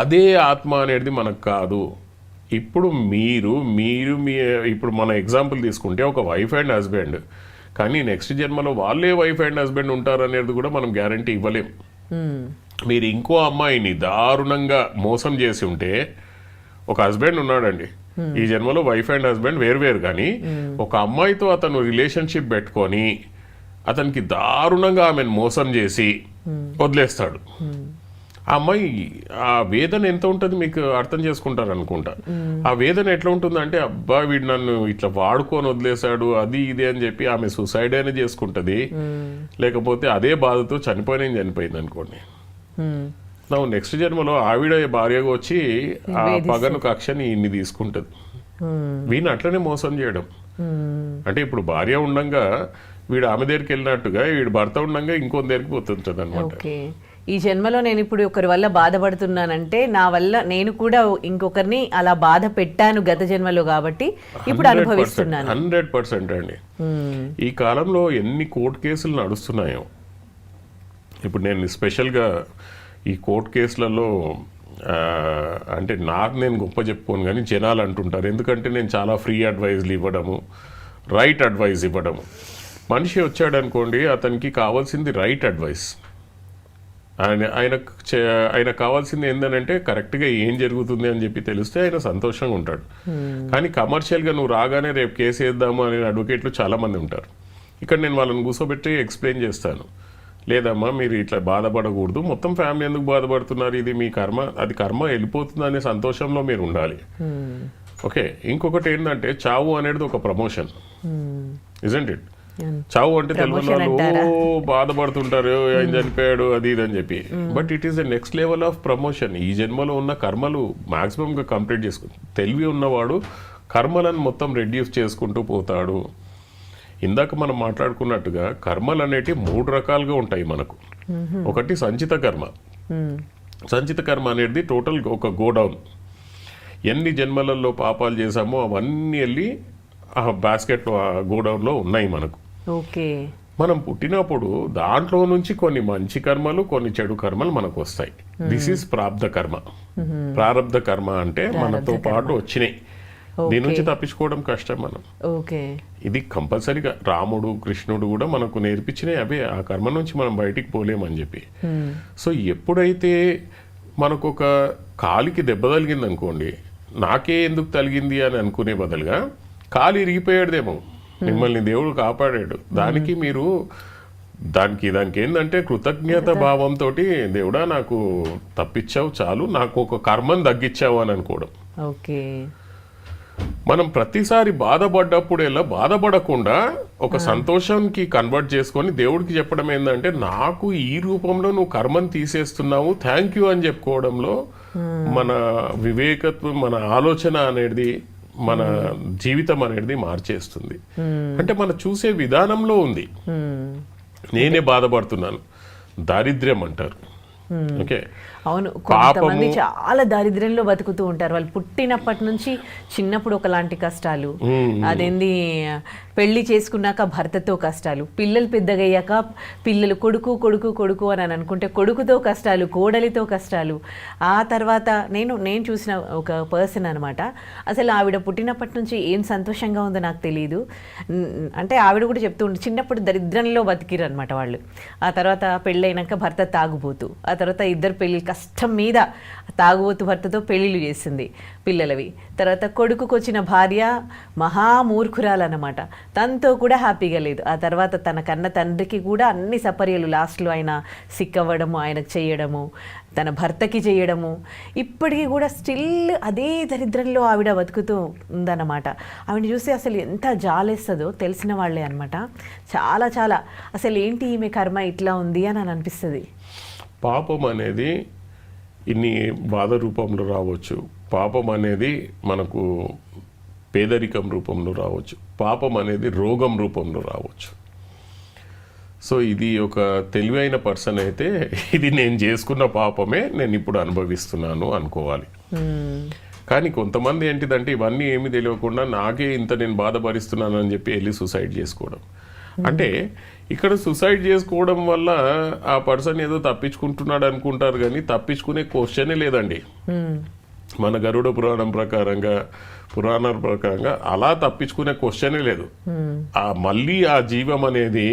Speaker 3: అదే ఆత్మ అనేది మనకు కాదు. ఇప్పుడు మీరు మీరు మీ ఇప్పుడు మన ఎగ్జాంపుల్ తీసుకుంటే ఒక వైఫ్ అండ్ హస్బెండ్, కానీ నెక్స్ట్ జన్మలో వాళ్ళే వైఫ్ అండ్ హస్బెండ్ ఉంటారు అనేది కూడా మనం గ్యారంటీ ఇవ్వలేం. మీరు ఇంకో అమ్మాయిని దారుణంగా మోసం చేసి ఉంటే, ఒక హస్బెండ్ ఉన్నాడండి, ఈ జన్మలో వైఫ్ అండ్ హస్బెండ్ వేరు కానీ ఒక అమ్మాయితో అతను రిలేషన్షిప్ పెట్టుకొని అతనికి దారుణంగా ఆమెను మోసం చేసి వదిలేస్తాడు. ఆ అమ్మాయి ఆ వేదన ఎంత ఉంటుంది మీకు అర్థం చేసుకుంటారు అనుకుంటా. ఆ వేదన ఎట్లా ఉంటుందంటే, అబ్బా వీడు నన్ను ఇట్లా వాడుకొని వదిలేశాడు అది ఇది అని చెప్పి ఆమె సూసైడ్ అయినా చేసుకుంటది, లేకపోతే అదే బాధతో చనిపోయింది అనుకోండి. నెక్స్ట్ జన్మలో ఆవిడ భార్యగా వచ్చి ఆ పగను కక్షని ఇన్ని తీసుకుంటది. వీడిని అట్లనే మోసం చేయడం అంటే, ఇప్పుడు భార్య ఉండంగా వీడు ఆమె దగ్గరికి వెళ్ళినట్టుగా వీడు భర్త ఉండంగా ఇంకో దగ్గరికి పోతుంటది అనమాట.
Speaker 2: ఈ జన్మలో నేను ఇప్పుడు ఒకరి వల్ల బాధపడుతున్నానంటే నా వల్ల నేను కూడా ఇంకొకరిని అలా బాధ పెట్టాను గత జన్మలో, కాబట్టి ఇప్పుడు అనుభవిస్తున్నాను.
Speaker 3: 100% అండి. ఈ కాలంలో ఎన్ని కోర్టు కేసులు నడుస్తున్నాయో, ఇప్పుడు నేను స్పెషల్గా ఈ కోర్టు కేసులలో అంటే నాకు నేను గొప్ప చెప్పుకోను కానీ జనాలు అంటుంటారు, ఎందుకంటే నేను చాలా ఫ్రీ అడ్వైజ్లు ఇవ్వడము, రైట్ అడ్వైజ్ ఇవ్వడము. మనిషి వచ్చాడు అనుకోండి, అతనికి కావాల్సింది రైట్ అడ్వైస్. ఆయన కావాల్సింది ఏంటంటే కరెక్ట్గా ఏం జరుగుతుంది అని చెప్పి తెలిస్తే ఆయన సంతోషంగా ఉంటాడు. కానీ కమర్షియల్గా నువ్వు రాగానే రేపు కేసు వేద్దాము అనే అడ్వకేట్లు చాలామంది ఉంటారు. ఇక్కడ నేను వాళ్ళని కూర్చోబెట్టి ఎక్స్ప్లెయిన్ చేస్తాను, లేదమ్మా మీరు ఇట్లా బాధపడకూడదు, మొత్తం ఫ్యామిలీ ఎందుకు బాధపడుతున్నారు, ఇది మీ కర్మ, అది కర్మ వెళ్ళిపోతుంది అనే సంతోషంలో మీరు ఉండాలి. ఓకే, ఇంకొకటి ఏంటంటే చావు అనేది ఒక ప్రమోషన్, ఇజంట్ ఇట్? చావు అంటే తెలియని వాళ్ళు బాధపడుతుంటారు, ఆయన చనిపోయాడు అది ఇది అని చెప్పి, but it is the next level of promotion. ఈ జన్మలో ఉన్న కర్మలు మాక్సిమంగా కంప్లీట్ చేసుకుంటారు. తెలివి ఉన్నవాడు కర్మలను మొత్తం రెడ్యూస్ చేసుకుంటూ పోతాడు. ఇందాక మనం మాట్లాడుకున్నట్టుగా కర్మలు అనేటివి 3 రకాలుగా ఉంటాయి మనకు. ఒకటి సంచిత కర్మ. సంచిత కర్మ అనేది టోటల్ ఒక గోడౌన్. ఎన్ని జన్మలలో పాపాలు చేశామో అవన్నీ వెళ్ళి ఆ బాస్కెట్లో ఆ గోడౌన్లో ఉన్నాయి మనకు.
Speaker 2: ఓకే,
Speaker 3: మనం పుట్టినప్పుడు దాంట్లో నుంచి కొన్ని మంచి కర్మలు కొన్ని చెడు కర్మలు మనకు వస్తాయి. దిస్ ఈస్ ప్రారబ్ధ కర్మ. ప్రారబ్ధ కర్మ అంటే మనతో పాటు వచ్చినాయి, దీని నుంచి తప్పించుకోవడం కష్టం మనం.
Speaker 2: ఓకే,
Speaker 3: ఇది కంపల్సరీగా రాముడు కృష్ణుడు కూడా మనకు నేర్పించినాయి అవే. ఆ కర్మ నుంచి మనం బయటికి పోలేమని చెప్పి. సో ఎప్పుడైతే మనకు ఒక కాలికి దెబ్బ తగిలింది అనుకోండి, నాకే ఎందుకు తగిలింది అని అనుకునే బదులుగా కాలు ఇరిగిపోయాడుదేమో, మిమ్మల్ని దేవుడు కాపాడాడు, దానికి మీరు దానికి ఏంటంటే కృతజ్ఞత భావంతో దేవుడా నాకు తప్పించావు చాలు, నాకు ఒక కర్మను తగ్గించావు అని అనుకోవడం.
Speaker 2: ఓకే,
Speaker 3: మనం ప్రతిసారి బాధపడ్డప్పుడేలా బాధపడకుండా ఒక సంతోషానికి కన్వర్ట్ చేసుకొని దేవుడికి చెప్పడం ఏంటంటే, నాకు ఈ రూపంలో నువ్వు కర్మను తీసేస్తున్నావు, థ్యాంక్ యూ అని చెప్పుకోవడంలో మన వివేకత్వం, మన ఆలోచన అనేది, మన జీవితం అనేది మార్చేస్తుంది. అంటే మనం చూసే విధానంలో ఉంది. నేనే బాధపడుతున్నాను, దారిద్ర్యం అంటారు. ఓకే,
Speaker 2: అవును, కొంతమంది చాలా దారిద్ర్యంలో బతుకుతూ ఉంటారు. వాళ్ళు పుట్టినప్పటి నుంచి చిన్నప్పుడు ఒకలాంటి కష్టాలు, అదేంది పెళ్లి చేసుకున్నాక భర్తతో కష్టాలు, పిల్లలు పెద్దగయ్యాక పిల్లలు కొడుకు కొడుకు కొడుకు అని అనుకుంటే కొడుకుతో కష్టాలు, కోడలితో కష్టాలు. ఆ తర్వాత నేను చూసిన ఒక పర్సన్ అనమాట, అసలు ఆవిడ పుట్టినప్పటి నుంచి ఏం సంతోషంగా ఉందో నాకు తెలియదు. అంటే ఆవిడ కూడా చెప్తూ ఉంటుంది, చిన్నప్పుడు దరిద్రంలో బతికిరు అనమాట వాళ్ళు. ఆ తర్వాత పెళ్ళైనాక భర్త తాగుబోతు, ఆ తర్వాత ఇద్దరు పెళ్ళి కష్టం మీద తాగుబోతు భర్తతో పెళ్ళిళ్ళు చేసింది పిల్లలవి. తర్వాత కొడుకుకు వచ్చిన భార్య మహామూర్ఖురాలన్నమాట, తనతో కూడా హ్యాపీగా లేదు. ఆ తర్వాత తన కన్న తండ్రికి కూడా అన్ని సపర్యలు, లాస్ట్లో ఆయన సిక్ అవ్వడము, ఆయనకు చేయడము, తన భర్తకి చేయడము, ఇప్పటికీ కూడా స్టిల్ అదే దరిద్రంలో ఆవిడ బతుకుతూ ఉందన్నమాట. ఆవిడ చూస్తే అసలు ఎంత జాలేస్తుందో తెలిసిన వాళ్ళే అనమాట. చాలా చాలా అసలు ఏంటి ఈమె కర్మ ఇట్లా ఉంది అని అనిపిస్తుంది.
Speaker 3: పాపం అనేది ఇన్ని బాధ రూపంలో రావచ్చు, పాపం అనేది మనకు పేదరికం రూపంలో రావచ్చు, పాపం అనేది రోగం రూపంలో రావచ్చు. సో ఇది ఒక తెలివైన పర్సన్ అయితే ఇది నేను చేసుకున్న పాపమే నేను ఇప్పుడు అనుభవిస్తున్నాను అనుకోవాలి. కానీ కొంతమంది ఏంటిదంటే ఇవన్నీ ఏమి తెలియకుండా నాకే ఇంత నేను బాధపరిస్తున్నాను అని చెప్పి వెళ్ళి సూసైడ్ చేసుకోవడం. అంటే ఇక్కడ సూసైడ్ చేసుకోవడం వల్ల ఆ పర్సన్ ఏదో తప్పించుకుంటున్నాడు అనుకుంటారు, కానీ తప్పించుకునే క్వశ్చనే లేదండి. మన గరుడ పురాణం ప్రకారంగా అలా తప్పించుకునే క్వశ్చనే లేదు. మళ్ళీ ఆ జీవం అనేది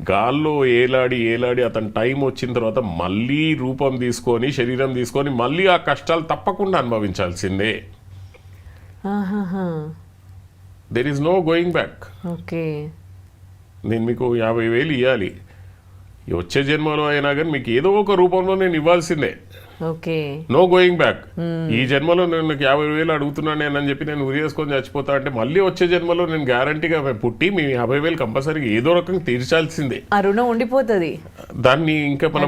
Speaker 3: గాల్లో ఏలాడి అతని టైం వచ్చిన తర్వాత మళ్ళీ రూపం తీసుకొని శరీరం తీసుకొని మళ్ళీ ఆ కష్టాలు తప్పకుండా అనుభవించాల్సిందే. There is no going back.
Speaker 2: Okay,
Speaker 3: నేను మీకు 50,000 ఇవ్వాలి, వచ్చే జన్మలో అయినా కానీ మీకు ఏదో ఒక రూపంలో నేను ఇవ్వాల్సిందే.
Speaker 2: Okay,
Speaker 3: no going back. ఈ జన్మలో నేను 50,000 అడుగుతున్నాను అని చెప్పి నేను ఉరేసుకొని చచ్చిపోతా అంటే మళ్ళీ వచ్చే జన్మలో నేను గ్యారంటీగా పుట్టి మీ 50,000 కంపల్సరీగా ఏదో రకంగా తీర్చాల్సిందే.
Speaker 2: ఆ రుణం ఉండిపోతుంది.
Speaker 3: దాన్ని ఇంకా మనం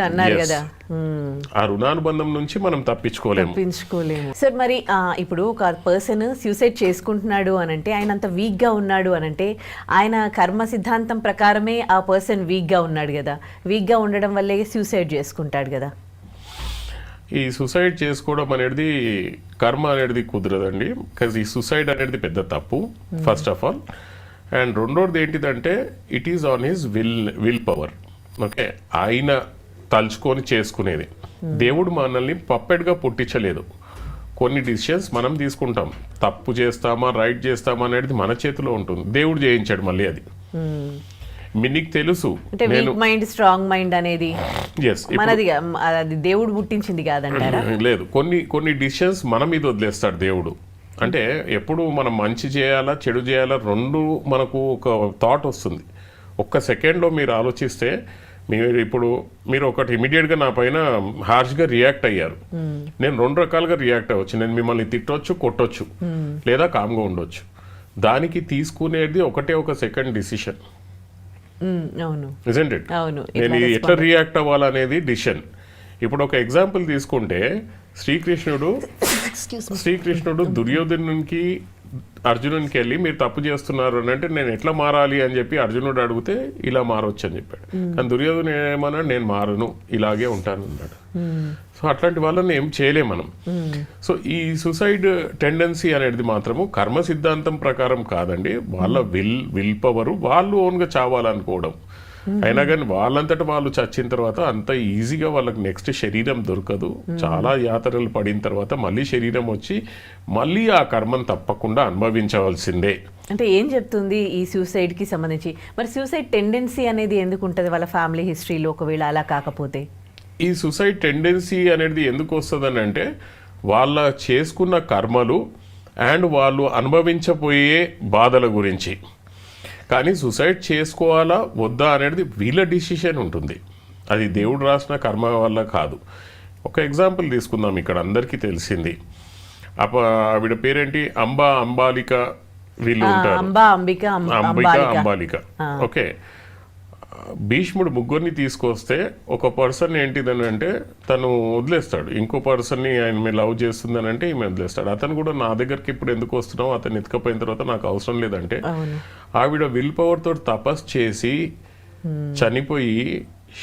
Speaker 2: అన్నారు కదా,
Speaker 3: ఆ రుణానుబంధం నుంచి మనం తప్పించుకోలేము.
Speaker 2: సార్ మరి ఇప్పుడు ఒక పర్సన్ సూసైడ్ చేసుకుంటున్నాడు అనంటే ఆయన అంత వీక్ గా ఉన్నాడు అనంటే ఆయన కర్మ సిద్ధాంతం ప్రకారమే ఆ పర్సన్ వీక్ గా ఉన్నాడు కదా, వీక్ గా ఉండడం వల్లే సూసైడ్ చేసుకుంటాడు కదా.
Speaker 3: ఈ సూసైడ్ చేసుకోవడం అనేది కర్మ అనేది కుదరదండి. బికాజ్ ఈ సూసైడ్ అనేది పెద్ద తప్పు ఫస్ట్ ఆఫ్ ఆల్. అండ్ రెండోది ఏంటిదంటే it is on his will power. Okay, ఆయన తలుచుకొని చేసుకునేది. దేవుడు మనల్ని పప్పెట్గా పుట్టించలేదు. కొన్ని డిసిషన్స్ మనం తీసుకుంటాం, తప్పు చేస్తామా రైట్ చేస్తామా అనేది మన చేతిలో ఉంటుంది. దేవుడు చేయించాడు మళ్ళీ అది. మీకు తెలుసు
Speaker 2: మైండ్ స్ట్రాంగ్ మైండ్ అనేది మనది, అది దేవుడు పుట్టించింది కాదంటారా?
Speaker 3: లేదు, కొన్ని డిసిషన్స్ మన మీద వదిలేస్తాడు దేవుడు. అంటే ఎప్పుడు మనం మంచి చేయాలా చెడు చేయాలా రెండు మనకు ఒక థాట్ వస్తుంది. ఒక్క సెకండ్లో మీరు ఆలోచిస్తే మీరు ఒకటి ఇమీడియట్గా నా పైన హార్ష్గా రియాక్ట్ అయ్యారు. నేను 2 రకాలుగా రియాక్ట్ అవ్వచ్చు. నేను మిమ్మల్ని తిట్టొచ్చు, కొట్టొచ్చు, లేదా కామ్గా ఉండొచ్చు. దానికి తీసుకునేది ఒక సెకండ్ డిసిషన్. నేను ఎట్లా రియాక్ట్ అవ్వాలనేది డిసిషన్. ఇప్పుడు ఒక ఎగ్జాంపుల్ తీసుకుంటే శ్రీకృష్ణుడు దుర్యోధనునికి అర్జునునికి వెళ్ళి మీరు తప్పు చేస్తున్నారు అని అంటే నేను ఎట్లా మారాలి అని చెప్పి అర్జునుడు అడిగితే ఇలా మారవచ్చు అని చెప్పాడు. కానీ దుర్యోధను ఏమన్నాడు, నేను మారను, ఇలాగే ఉంటాను అన్నాడు. సో అట్లాంటి వాళ్ళని ఏం చేయలేం మనం. సో ఈ సూసైడ్ టెండెన్సీ అనేది మాత్రము కర్మ సిద్ధాంతం ప్రకారం కాదండి. వాళ్ళ విల్ పవర్, వాళ్ళు ఓన్గా చావాలనుకోవడం. అయినా కానీ వాళ్ళంతటా వాళ్ళు చచ్చిన తర్వాత అంత ఈజీగా వాళ్ళకి నెక్స్ట్ శరీరం దొరకదు. చాలా యాతనలు పడిన తర్వాత మళ్ళీ శరీరం వచ్చి మళ్ళీ ఆ కర్మను తప్పకుండా అనుభవించవలసిందే.
Speaker 2: అంటే ఏం చెప్తుంది ఈ సూసైడ్ కి సంబంధించి? మరి సూసైడ్ టెండెన్సీ అనేది ఎందుకు ఉంటుంది వాళ్ళ ఫ్యామిలీ హిస్టరీలో ఒకవేళ అలా కాకపోతే?
Speaker 3: ఈ సూసైడ్ టెండెన్సీ అనేది ఎందుకు వస్తుందని అంటే వాళ్ళ చేసుకున్న కర్మలు అండ్ వాళ్ళు అనుభవించబోయే బాధల గురించి. కానీ సూసైడ్ చేసుకోవాలా వద్దా అనేది వీళ్ళ డిసిషన్ ఉంటుంది. అది దేవుడు రాసిన కర్మ వల్ల కాదు. ఒక ఎగ్జాంపుల్ తీసుకుందాం, ఇక్కడ అందరికీ తెలిసింది. ఆవిడ పేరేంటి, అంబాలిక. వీళ్ళు ఉంటారు, అంబాలిక. ఓకే, భీష్ముడు ముగ్గురిని తీసుకొస్తే ఒక పర్సన్ ఏంటిదని అంటే తను వదిలేస్తాడు. ఇంకో పర్సన్ని ఆయన లవ్ చేస్తుందని అంటే ఈమె వదిలేస్తాడు. అతను కూడా నా దగ్గరికి ఇప్పుడు ఎందుకు వస్తున్నావు, అతను ఎత్తుకపోయిన తర్వాత నాకు అవసరం లేదంటే ఆవిడ విల్ పవర్ తోటి తపస్సు చేసి చనిపోయి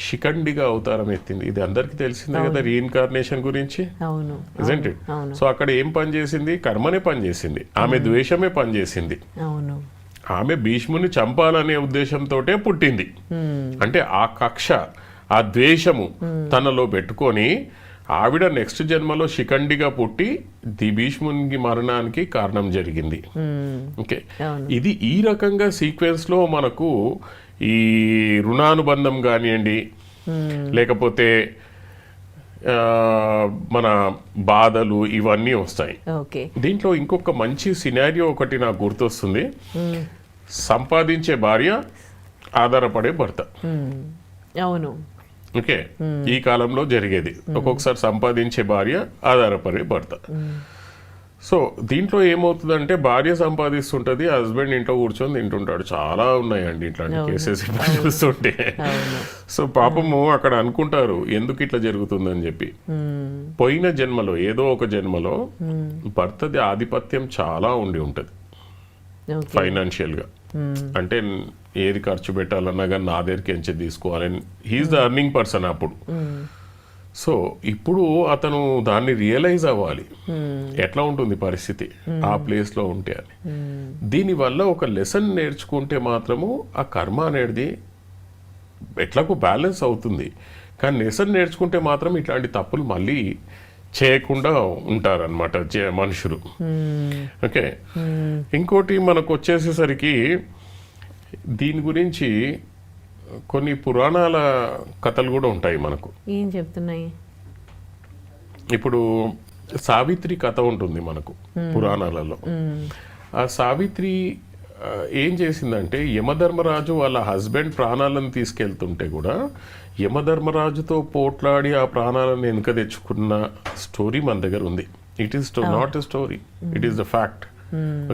Speaker 3: శిఖండిగా అవతారం ఎత్తింది. ఇది అందరికి తెలిసిందే కదా రీఇన్కార్నేషన్ గురించి. Isn't it? సో అక్కడ ఏం పని చేసింది? కర్మనే పని చేసింది. ఆమె ద్వేషమే పని చేసింది. ఆమె భీష్ముని చంపాలనే ఉద్దేశంతోటే పుట్టింది. అంటే ఆ కక్ష, ఆ ద్వేషము తనలో పెట్టుకొని ఆవిడ నెక్స్ట్ జన్మలో శిఖండిగా పుట్టి భీష్మునికి మరణానికి కారణం జరిగింది. ఓకే, ఇది ఈ రకంగా సీక్వెన్స్ లో మనకు ఈ రుణానుబంధం కానివ్వండి, లేకపోతే మన బాధలు ఇవన్నీ వస్తాయి. దీంట్లో ఇంకొక మంచి సినారియో ఒకటి నాకు గుర్తొస్తుంది. సంపాదించే భార్య, ఆధారపడే భర్త.
Speaker 2: అవును,
Speaker 3: ఓకే, ఈ కాలంలో జరిగేది. ఒక్కొక్కసారి సంపాదించే భార్య, ఆధారపడే భర్త. సో దీంట్లో ఏమవుతుందంటే భార్య సంపాదిస్తుంటది, హస్బెండ్ ఇంట్లో కూర్చొని తింటుంటాడు. చాలా ఉన్నాయండి ఇట్లాంటి కేసెస్ ఇప్పుడు చూస్తుంటే. సో పాపము అక్కడ అనుకుంటారు ఎందుకు ఇట్లా జరుగుతుందని చెప్పి. పోయిన జన్మలో ఏదో ఒక జన్మలో భర్తది ఆధిపత్యం చాలా ఉండి ఉంటది ఫైనాన్షియల్ గా. అంటే ఏది ఖర్చు పెట్టాలన్నా కానీ నా దగ్గరికి ఎంచి తీసుకోవాలని, హీఈస్ ద అర్నింగ్ పర్సన్ అప్పుడు. సో ఇప్పుడు అతను దాన్ని రియలైజ్ అవ్వాలి ఎట్లా ఉంటుంది పరిస్థితి ఆ ప్లేస్ లో ఉంటే అని. దీనివల్ల ఒక లెసన్ నేర్చుకుంటే మాత్రము ఆ కర్మ అనేది ఎట్లాగో బ్యాలెన్స్ అవుతుంది. కానీ లెసన్ నేర్చుకుంటే మాత్రం ఇట్లాంటి తప్పులు మళ్ళీ చేయకుండా ఉంటారనమాట మనుషులు. ఓకే, ఇంకోటి మనకు వచ్చేసేసరికి దీని గురించి కొన్ని పురాణాల కథలు కూడా ఉంటాయి మనకు.
Speaker 2: ఏం చెప్తున్నాయి?
Speaker 3: ఇప్పుడు సావిత్రి కథ ఉంటుంది మనకు పురాణాలలో. ఆ సావిత్రి ఏం చేసిందంటే యమధర్మరాజు వాళ్ళ హస్బెండ్ ప్రాణాలను తీసుకెళ్తుంటే కూడా యమధర్మరాజుతో పోట్లాడి ఆ ప్రాణాలను వెనుక తెచ్చుకున్న స్టోరీ మన దగ్గర ఉంది. It is not a story, it is the fact.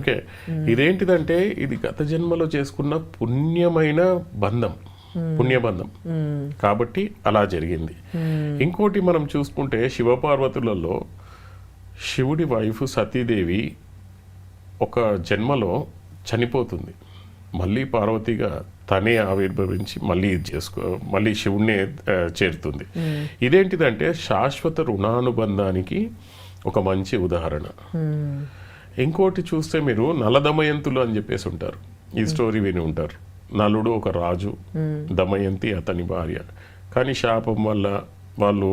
Speaker 3: Okay, ఇదేంటిదంటే ఇది గత జన్మలో చేసుకున్న పుణ్యమైన బంధం, పుణ్యబంధం కాబట్టి అలా జరిగింది. ఇంకోటి మనం చూసుకుంటే శివపార్వతులలో శివుడి వైఫ్ సతీదేవి ఒక జన్మలో చనిపోతుంది, మళ్ళీ పార్వతిగా తనే ఆవిర్భవించి మళ్ళీ మళ్ళీ శివుణ్ణే చేరుతుంది. ఇదేంటిదంటే శాశ్వత రుణానుబంధానికి ఒక మంచి ఉదాహరణ. ఇంకోటి చూస్తే మీరు నలదమయంతులు అని చెప్పేసి ఉంటారు, ఈ స్టోరీ విని ఉంటారు. నలుడు ఒక రాజు, దమయంతి అతని భార్య. కానీ శాపం వల్ల వాళ్ళు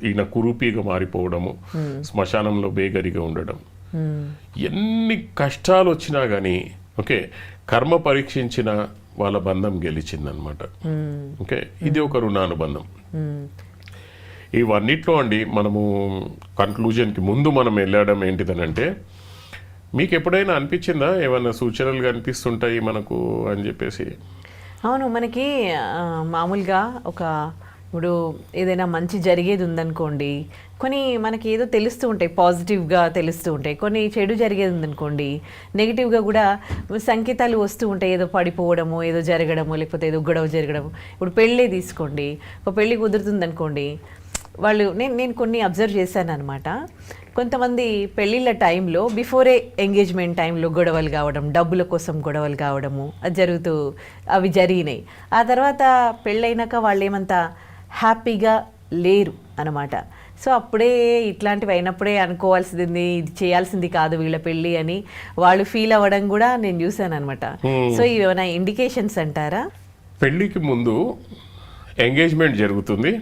Speaker 3: ఈయన కురూపిగా మారిపోవడము, శ్మశానంలో బేగరిగా ఉండడం, ఎన్ని కష్టాలు వచ్చినా కానీ ఓకే కర్మ పరీక్షించిన వాళ్ళ బంధం గెలిచిందనమాట. ఓకే, ఇది ఒక రుణానుబంధం. ఇవన్నిట్లో అండి మనము కన్క్లూజన్కి ముందు మనం వెళ్ళడం ఏంటిదనంటే, మీకు ఎప్పుడైనా అనిపించిందా ఏమైనా సూచనలు కనిపిస్తుంటాయి మనకు అని చెప్పేసి?
Speaker 2: అవును, మనకి మామూలుగా ఇప్పుడు ఏదైనా మంచి జరిగేది ఉందనుకోండి, కొన్ని మనకి ఏదో తెలుస్తూ ఉంటాయి, పాజిటివ్గా తెలుస్తూ ఉంటాయి. కొన్ని చెడు జరిగేది ఉందనుకోండి, నెగిటివ్గా కూడా సంకేతాలు వస్తూ ఉంటాయి, ఏదో పడిపోవడము, ఏదో జరగడము, లేకపోతే ఏదో గొడవ జరగడము. ఇప్పుడు పెళ్ళే తీసుకోండి, ఒక పెళ్ళి కుదురుతుంది అనుకోండి, వాళ్ళు నేను కొన్ని అబ్జర్వ్ చేశాను అనమాట. కొంతమంది పెళ్ళిళ్ళ టైంలో బిఫోరే ఎంగేజ్మెంట్ టైంలో గొడవలు కావడం, డబ్బుల కోసం గొడవలు కావడము అది అవి జరిగినాయి. ఆ తర్వాత పెళ్ళైనాక వాళ్ళు ఏమంతా హ్యాపీగా లేరు అనమాట. సో అప్పుడే ఇట్లాంటివి అయినప్పుడే అనుకోవాల్సింది, ఇది చేయాల్సింది కాదు వీళ్ళ పెళ్ళి అని వాళ్ళు ఫీల్ అవ్వడం కూడా నేను చూశాను అనమాట. సో ఇవి ఏమైనా ఇండికేషన్స్ అంటారా?
Speaker 3: పెళ్ళికి ముందు ఎంగేజ్మెంట్ జరుగుతుంది.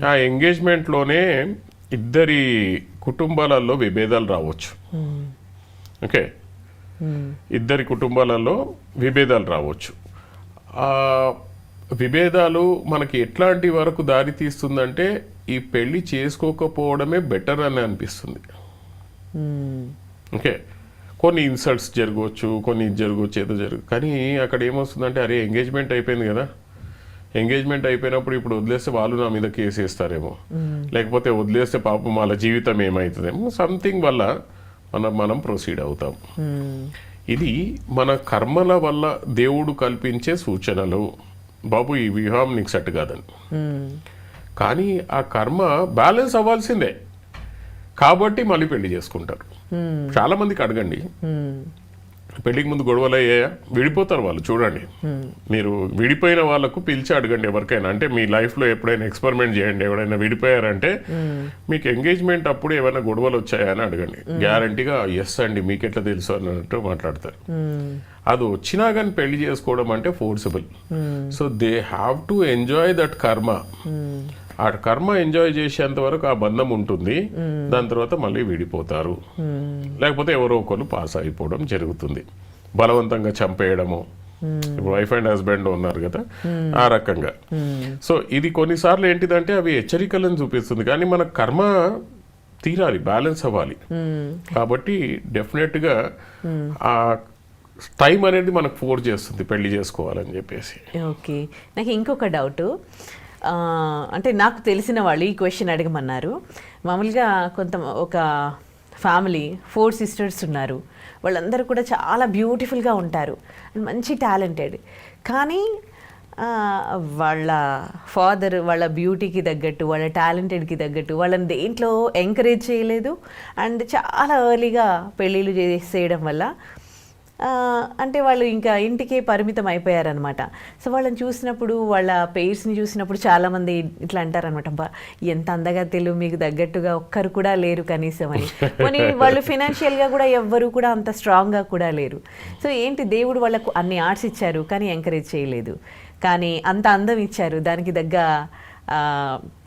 Speaker 3: ఆ ఎంగేజ్మెంట్లోనే ఇద్దరి కుటుంబాలలో విభేదాలు రావచ్చు. ఓకే, ఇద్దరి కుటుంబాలలో విభేదాలు రావచ్చు. ఆ విభేదాలు మనకి ఎట్లాంటి వరకు దారి తీస్తుందంటే ఈ పెళ్లి చేసుకోకపోవడమే బెటర్ అని అనిపిస్తుంది. ఓకే, కొన్ని ఇన్సల్ట్స్ జరగవచ్చు, కొన్ని జరగవచ్చు, ఏదో కానీ అక్కడ ఏమొస్తుందంటే అరే ఎంగేజ్మెంట్ అయిపోయింది కదా, ఎంగేజ్మెంట్ అయిపోయినప్పుడు ఇప్పుడు వదిలేస్తే వాళ్ళు నా మీద కేసు వేస్తారేమో, లేకపోతే వదిలేస్తే పాపం వాళ్ళ జీవితం ఏమవుతుందేమో, సంథింగ్ వల్ల మనం ప్రొసీడ్ అవుతాం. ఇది మన కర్మల వల్ల దేవుడు కల్పించే సూచనలు. బాబు ఈ వివాహం నీకు సెట్ కాదని, కానీ ఆ కర్మ బ్యాలెన్స్ అవ్వాల్సిందే కాబట్టి మళ్ళీ పెళ్లి చేసుకుంటారు. చాలా మందికి అడగండి, పెళ్లికి ముందు గొడవలు అయ్యాయా? విడిపోతారు వాళ్ళు. చూడండి, మీరు విడిపోయిన వాళ్ళకు పిలిచి అడగండి ఎవరికైనా. అంటే మీ లైఫ్లో ఎప్పుడైనా ఎక్స్పెరిమెంట్ చేయండి, ఎవరైనా విడిపోయారంటే మీకు ఎంగేజ్మెంట్ అప్పుడు ఏమైనా గొడవలు వచ్చాయా అని అడగండి. గ్యారంటీగా ఎస్ అండి మీకు ఎట్లా తెలుసు అన్నట్టు మాట్లాడతారు. అది వచ్చినా కానీ పెళ్లి చేసుకోవడం అంటే forcible. So they have to enjoy that కర్మ. ఆ కర్మ ఎంజాయ్ చేసేంత వరకు ఆ బంధం ఉంటుంది. దాని తర్వాత మళ్ళీ విడిపోతారు, లేకపోతే ఎవరో ఒకరు పాస్ అయిపోవడం జరుగుతుంది. బలవంతంగా చంపేయడము, ఇప్పుడు వైఫ్ అండ్ హస్బెండ్ ఉన్నారు కదా ఆ రకంగా. సో ఇది కొన్నిసార్లు ఏంటిదంటే అవి హెచ్చరికలను చూపిస్తుంది, కానీ మన కర్మ తీరాలి, బ్యాలెన్స్ అవ్వాలి. కాబట్టి డెఫినెట్గా ఆ టైం అనేది మనకు ఫోర్స్ చేస్తుంది పెళ్లి చేసుకోవాలని చెప్పేసి.
Speaker 2: ఓకే, నాకు ఇంకొక డౌట్. అంటే నాకు తెలిసిన వాళ్ళు ఈ క్వశ్చన్ అడగమన్నారు. మామూలుగా ఒక ఫ్యామిలీ 4 సిస్టర్స్ ఉన్నారు. వాళ్ళందరూ కూడా చాలా బ్యూటిఫుల్గా ఉంటారు, మంచి టాలెంటెడ్. కానీ వాళ్ళ ఫాదర్ వాళ్ళ బ్యూటీకి తగ్గట్టు, వాళ్ళ టాలెంటెడ్కి తగ్గట్టు వాళ్ళని దేంట్లో ఎంకరేజ్ చేయలేదు. అండ్ చాలా ఎర్లీగా పెళ్ళిళ్ళు చేసేయడం వల్ల అంటే వాళ్ళు ఇంకా ఇంటికే పరిమితం అయిపోయారనమాట. సో వాళ్ళని చూసినప్పుడు, వాళ్ళ పేర్స్ని చూసినప్పుడు చాలామంది ఇట్లా అంటారనమాట, అబ్బా ఎంత అందగత్తెలు మీకు తగ్గట్టుగా ఒక్కరు కూడా లేరు కనీసం అని. కానీ వాళ్ళు ఫినాన్షియల్గా కూడా ఎవ్వరు కూడా అంత స్ట్రాంగ్గా కూడా లేరు. సో ఏంటి, దేవుడు వాళ్ళకు అన్ని ఆర్ట్స్ ఇచ్చారు కానీ ఎంకరేజ్ చేయలేదు. కానీ అంత అందం ఇచ్చారు, దానికి తగ్గ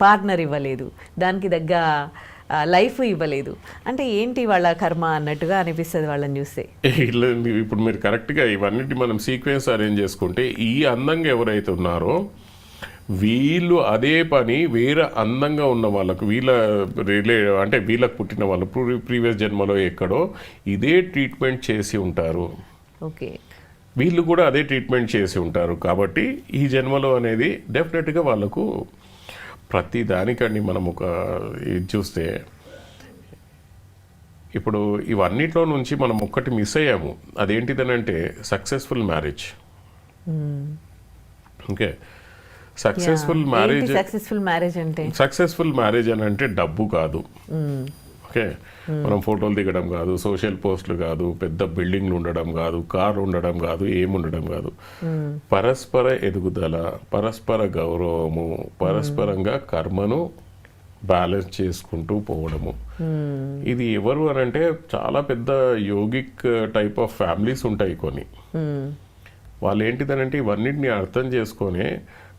Speaker 2: పార్ట్నర్ ఇవ్వలేదు, దానికి తగ్గ లైఫ్ ఇవ్వలేదు. అంటే ఏంటి వాళ్ళ కర్మ అన్నట్టుగా అనిపిస్తుంది వాళ్ళని చూస్తే.
Speaker 3: ఇప్పుడు మీరు కరెక్ట్గా ఇవన్నిటి మనం సీక్వెన్స్ అరేంజ్ చేసుకుంటే, ఈ అందంగా ఎవరైతే ఉన్నారో వీళ్ళు అదే పని వేరే అందంగా ఉన్న వాళ్ళకు, అంటే వీళ్ళకు పుట్టిన వాళ్ళు ప్రీవియస్ జన్మలో ఎక్కడో ఇదే ట్రీట్మెంట్ చేసి ఉంటారు.
Speaker 2: ఓకే,
Speaker 3: వీళ్ళు కూడా అదే ట్రీట్మెంట్ చేసి ఉంటారు. కాబట్టి ఈ జన్మలో అనేది డెఫినెట్గా వాళ్ళకు ప్రతి దానికండి మనం ఒక ఇది చూస్తే, ఇప్పుడు ఇవన్నిట్లో నుంచి మనం ఒక్కటి మిస్ అయ్యాము. అదేంటిదనంటే successful marriage. Okay, successful marriage అని అంటే డబ్బు కాదు. ఓకే, మనం ఫోటోలు దిగడం కాదు, సోషల్ పోస్టులు కాదు, పెద్ద బిల్డింగ్లు ఉండడం కాదు, కారు ఉండడం కాదు, ఏముండడం కాదు. పరస్పర ఎదుగుదల, పరస్పర గౌరవము, పరస్పరంగా కర్మను బ్యాలెన్స్ చేసుకుంటూ పోవడము. ఇది ఎవరు అని అంటే చాలా పెద్ద యోగిక్ టైప్ ఆఫ్ ఫ్యామిలీస్ ఉంటాయి కొన్ని. వాళ్ళు ఏంటిదనంటే ఇవన్నిటిని అర్థం చేసుకొని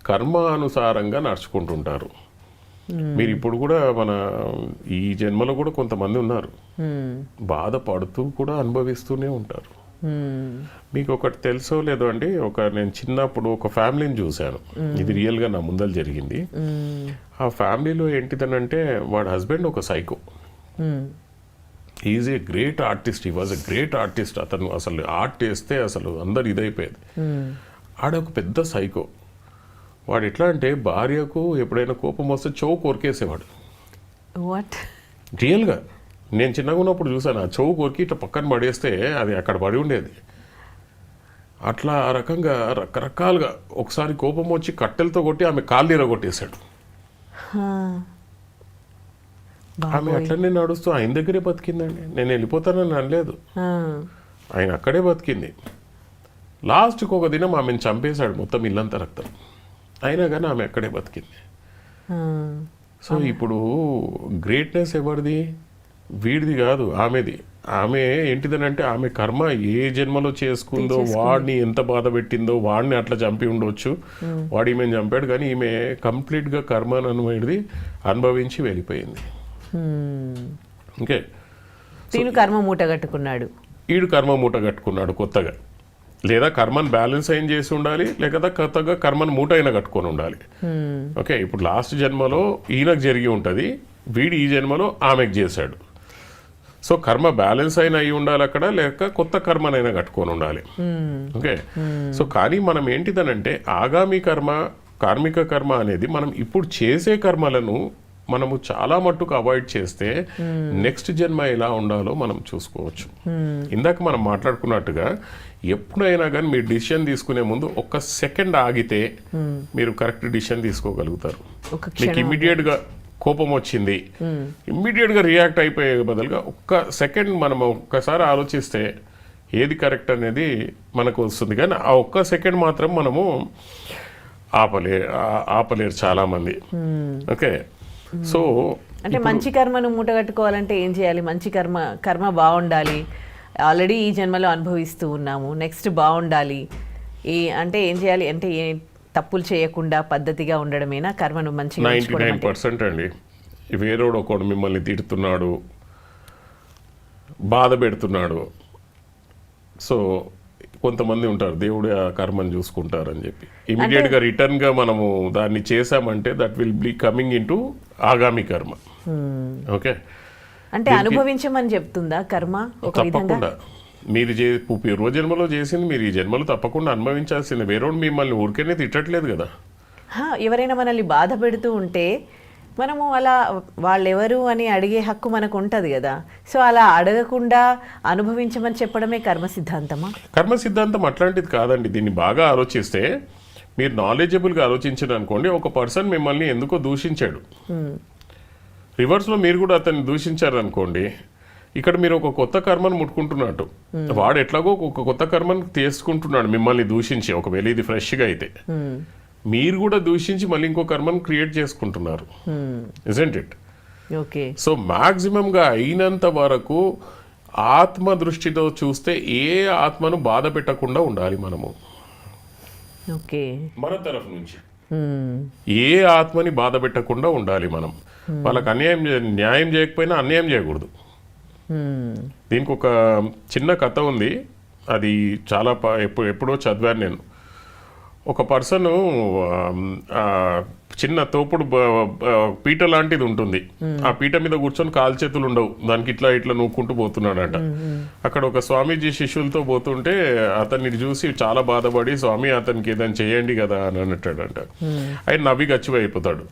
Speaker 3: కర్మ అనుసారంగా నడుచుకుంటుంటారు. మీరు ఇప్పుడు కూడా మన ఈ జన్మలో కూడా కొంతమంది ఉన్నారు, బాధపడుతూ కూడా అనుభవిస్తూనే ఉంటారు. మీకు ఒకటి తెలుసో లేదో అండి, నేను చిన్నప్పుడు ఒక ఫ్యామిలీని చూశాను, ఇది రియల్గా నా ముందర జరిగింది. ఆ ఫ్యామిలీలో ఏంటిదనంటే వాడి హస్బెండ్ ఒక psycho. Is a great artist, ఈ వాజ్ ఎ గ్రేట్ ఆర్టిస్ట్. అతను అసలు ఆర్ట్ వేస్తే అసలు అందరు ఇదైపోయేది. ఆడ ఒక పెద్ద సైకో. వాడు ఎట్లా అంటే భార్యకు ఎప్పుడైనా కోపం వస్తే చెవు కొరికేసేవాడు.
Speaker 2: వాట్,
Speaker 3: రియల్గా నేను చిన్నగా ఉన్నప్పుడు చూసాను. ఆ చెవు కొరికి ఇట్లా పక్కన పడేస్తే అది అక్కడ పడి ఉండేది. అట్లా ఆ రకంగా రకరకాలుగా ఒకసారి కోపం వచ్చి కట్టెలతో కొట్టి ఆమె కాళ్ళు ఇరగొట్టేశాడు. ఆమె అట్లనే నడుస్తూ ఆయన దగ్గరే బతికిందండి. నేను వెళ్ళిపోతానని అనలేదు, ఆయన అక్కడే బతికింది. లాస్ట్కి ఒక దినం ఆమెను చంపేశాడు, మొత్తం ఇల్లంతా రక్తం. అయినా కానీ ఆమె అక్కడే బతికింది. సో ఇప్పుడు గ్రేట్నెస్ ఎవరిది? వీడిది కాదు, ఆమెది. ఆమె ఏంటిదనంటే ఆమె కర్మ ఏ జన్మలో చేసుకుందో, వాడిని ఎంత బాధ పెట్టిందో, వాడిని అట్లా చంపి ఉండొచ్చు, వాడు ఈమెను చంపాడు. కానీ ఈమె కంప్లీట్గా కర్మ అనేది అనుభవించి వెళ్ళిపోయింది. ఓకే,
Speaker 2: ఈడు కర్మ మూట కట్టుకున్నాడు
Speaker 3: కొత్తగా. లేదా కర్మను బ్యాలెన్స్ అయిన చేసి ఉండాలి, లేకపోతే కొత్తగా కర్మను మూట అయినా కట్టుకొని ఉండాలి. ఓకే, ఇప్పుడు లాస్ట్ జన్మలో ఈయనకు జరిగి ఉంటుంది, వీడు ఈ జన్మలో ఆమెకు చేశాడు. సో కర్మ బ్యాలెన్స్ అయిన అయి ఉండాలి అక్కడ, లేక కొత్త కర్మనైనా కట్టుకొని ఉండాలి. ఓకే, సో కానీ మనం ఏంటిదనంటే ఆగామి కర్మ, కార్మిక కర్మ అనేది మనం ఇప్పుడు చేసే కర్మలను మనము చాలా మట్టుకు అవాయిడ్ చేస్తే నెక్స్ట్ జన్మ ఎలా ఉండాలో మనం చూసుకోవచ్చు. ఇందాక మనం మాట్లాడుకున్నట్టుగా ఎప్పుడైనా కానీ మీరు డిసిషన్ తీసుకునే ముందు ఒక్క సెకండ్ ఆగితే మీరు కరెక్ట్ డిసిషన్ తీసుకోగలుగుతారు. మీకు ఇమ్మీడియట్గా కోపం వచ్చింది, ఇమ్మీడియట్గా రియాక్ట్ అయిపోయే బదులుగా ఒక్క సెకండ్ మనం ఒక్కసారి ఆలోచిస్తే ఏది కరెక్ట్ అనేది మనకు వస్తుంది. కానీ ఆ ఒక్క సెకండ్ మాత్రం మనము ఆపలేరు చాలామంది. ఓకే, సో
Speaker 2: అంటే మంచి కర్మను మూట కట్టుకోవాలంటే ఏం చేయాలి? మంచి కర్మ బాగుండాలి, ఆల్రెడీ ఈ జన్మలో అనుభవిస్తూ ఉన్నాము, నెక్స్ట్ బాగుండాలి. అంటే ఏం చేయాలి? అంటే ఏ తప్పులు చేయకుండా పద్ధతిగా ఉండడమేనా కర్మను మంచిగా?
Speaker 3: 99% అండి. వేరేవాడు ఒకడు మిమ్మల్ని తిడుతున్నాడు, బాధ పెడుతున్నాడు, సో కొంతమంది ఉంటారు దేవుడు ఆ కర్మను చూసుకుంటారని చెప్పి ఇమీడియట్గా రిటర్న్గా మనము దాన్ని చేసామంటే that will be coming into ఆగామి కర్మ. ఓకే,
Speaker 2: అంటే అనుభవించమని చెప్తుందా కర్మ?
Speaker 3: తప్పకుండా మీరు పూర్వజన్మలో చేసింది మీరు ఈ జన్మలో తప్పకుండా అనుభవించాల్సింది. వేరేవాడు మిమ్మల్ని ఊరికేనే తిట్టట్లేదు కదా.
Speaker 2: ఎవరైనా మనల్ని బాధ పెడుతూ ఉంటే మనము అలా వాళ్ళెవరు అని అడిగే హక్కు మనకు ఉంటుంది కదా, సో అలా అడగకుండా అనుభవించమని చెప్పడమే కర్మ సిద్ధాంతమా?
Speaker 3: కర్మ సిద్ధాంతం అట్లాంటిది కాదండి. దీన్ని బాగా ఆలోచిస్తే, మీరు నాలెడ్జబుల్గా ఆలోచించారు అనుకోండి, ఒక పర్సన్ మిమ్మల్ని ఎందుకో దూషించాడు, రివర్స్లో మీరు కూడా అతన్ని దూషించారు అనుకోండి, ఇక్కడ మీరు ఒక కొత్త కర్మను ముట్టుకుంటున్నట్టు. వాడు ఎట్లాగో ఒక కొత్త కర్మను తీసుకుంటున్నాడు మిమ్మల్ని దూషించి, ఒకవేళ ఇది ఫ్రెష్గా అయితే మీరు కూడా దూషించి మళ్ళీ ఇంకో కర్మను క్రియేట్ చేసుకుంటున్నారు. Isn't it?
Speaker 2: ఓకే.
Speaker 3: సో మ్యాక్సిమంగా అయినంత వరకు ఆత్మ దృష్టితో చూస్తే ఏ ఆత్మను బాధ పెట్టకుండా ఉండాలి మనము.
Speaker 2: ఓకే.
Speaker 3: మన తరఫు నుంచి ఏ ఆత్మని బాధ పెట్టకుండా ఉండాలి మనం. వాళ్ళకి న్యాయం చేయకపోయినా అన్యాయం చేయకూడదు. దీనికి ఒక చిన్న కథ ఉంది, అది చాలా ఎప్పుడో చదివాను నేను. ఒక పర్సన్ చిన్న తోపుడు పీట లాంటిది ఉంటుంది, ఆ పీట మీద కూర్చొని కాలు చేతులు ఉండవు, దానికి ఇట్లా ఇట్లా నూక్కుంటూ పోతున్నాడంట. అక్కడ ఒక స్వామీజీ శిష్యులతో పోతుంటే అతన్ని చూసి చాలా బాధపడి, స్వామి అతనికి ఏదైనా చేయండి కదా అని అన్నట్టాడంట. ఆయన నవ్వి గచ్చిపోయి అయిపోతాడు.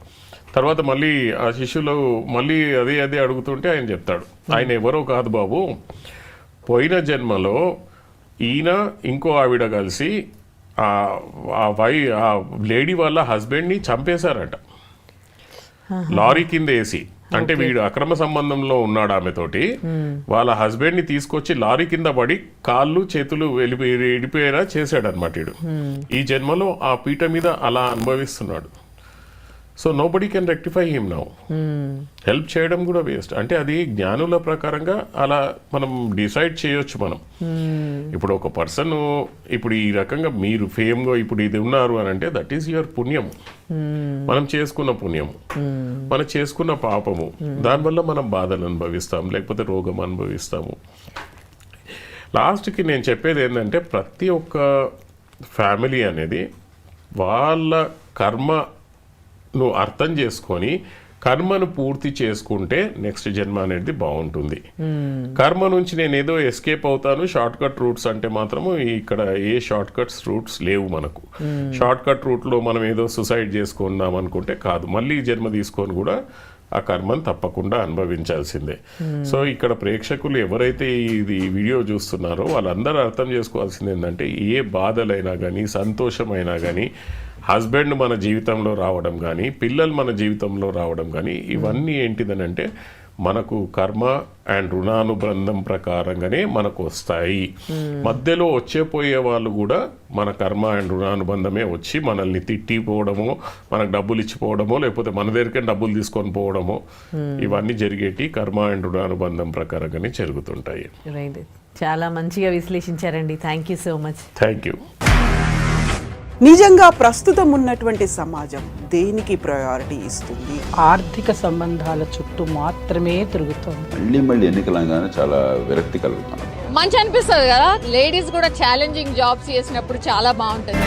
Speaker 3: తర్వాత మళ్ళీ ఆ శిష్యులు మళ్ళీ అదే అడుగుతుంటే ఆయన చెప్తాడు, ఆయన ఎవరో కాదు బాబు, పోయిన జన్మలో ఈయన ఇంకో ఆవిడ కలిసి ఆ లేడీ వాళ్ళ హస్బెండ్ని చంపేశారట, లారీ కింద వేసి. అంటే వీడు అక్రమ సంబంధంలో ఉన్నాడు ఆమెతోటి, వాళ్ళ హస్బెండ్ని తీసుకొచ్చి లారీ కింద పడి కాళ్ళు చేతులు వెళ్ళిపోయేలా చేశాడు అనమాట వీడు. ఈ జన్మలో ఆ పీట మీద అలా అనుభవిస్తున్నాడు. So nobody can rectify him now. Help చేయడం కూడా వేస్ట్. అంటే అది జ్ఞానుల ప్రకారంగా అలా మనం డిసైడ్ చేయొచ్చు మనం. ఇప్పుడు ఒక పర్సన్ ఇప్పుడు ఈ రకంగా మీరు ఫేమ్గా ఇప్పుడు ఇది ఉన్నారు అని అంటే దట్ ఈస్ యువర్ పుణ్యము, మనం చేసుకున్న పుణ్యము, మనం చేసుకున్న పాపము. దానివల్ల మనం బాధలు అనుభవిస్తాం, లేకపోతే రోగం అనుభవిస్తాము. లాస్ట్కి నేను చెప్పేది ఏంటంటే, ప్రతి ఒక్క ఫ్యామిలీ అనేది వాళ్ళ కర్మ నువ్వు అర్థం చేసుకొని కర్మను పూర్తి చేసుకుంటే నెక్స్ట్ జన్మ అనేది బాగుంటుంది. కర్మ నుంచి నేను ఏదో ఎస్కేప్ అవుతాను షార్ట్ కట్ రూట్స్ అంటే మాత్రము ఇక్కడ ఏ షార్ట్ కట్స్ రూట్స్ లేవు మనకు. షార్ట్ కట్ రూట్లో మనం ఏదో సుసైడ్ చేసుకున్నాం అనుకుంటే కాదు, మళ్ళీ జన్మ తీసుకొని కూడా ఆ కర్మను తప్పకుండా అనుభవించాల్సిందే. సో ఇక్కడ ప్రేక్షకులు ఎవరైతే ఇది వీడియో చూస్తున్నారో వాళ్ళందరూ అర్థం చేసుకోవాల్సింది ఏంటంటే, ఏ బాధలైనా కానీ సంతోషమైనా కానీ, హస్బెండ్ మన జీవితంలో రావడం కానీ, పిల్లలు మన జీవితంలో రావడం కానీ, ఇవన్నీ ఏంటిదనంటే మనకు కర్మ అండ్ రుణానుబంధం ప్రకారంగానే మనకు వస్తాయి. మధ్యలో వచ్చేపోయే వాళ్ళు కూడా మన కర్మ అండ్ రుణానుబంధమే వచ్చి మనల్ని తిట్టిపోవడమో, మనకు డబ్బులు ఇచ్చిపోవడమో, లేకపోతే మన దగ్గరికి డబ్బులు తీసుకొని పోవడమో, ఇవన్నీ జరిగేటి కర్మ అండ్ రుణానుబంధం ప్రకారంగానే జరుగుతుంటాయి.
Speaker 2: చాలా మంచిగా విశ్లేషించారండి. Thank you so much.
Speaker 3: Thank you.
Speaker 4: నిజంగా ప్రస్తుతం ఉన్నటువంటి సమాజం దేనికి ప్రయారిటీ ఇస్తుంది?
Speaker 5: ఆర్థిక సంబంధాల చుట్టూ మాత్రమే తిరుగుతుంది.
Speaker 6: మళ్ళీ ఎన్నికలంగానే చాలా విరక్తి కలుగుతాను.
Speaker 7: మంచి అనిపిస్తుంది కదా, లేడీస్ కూడా ఛాలెంజింగ్ జాబ్స్ చేసినప్పుడు చాలా బాగుంటుంది.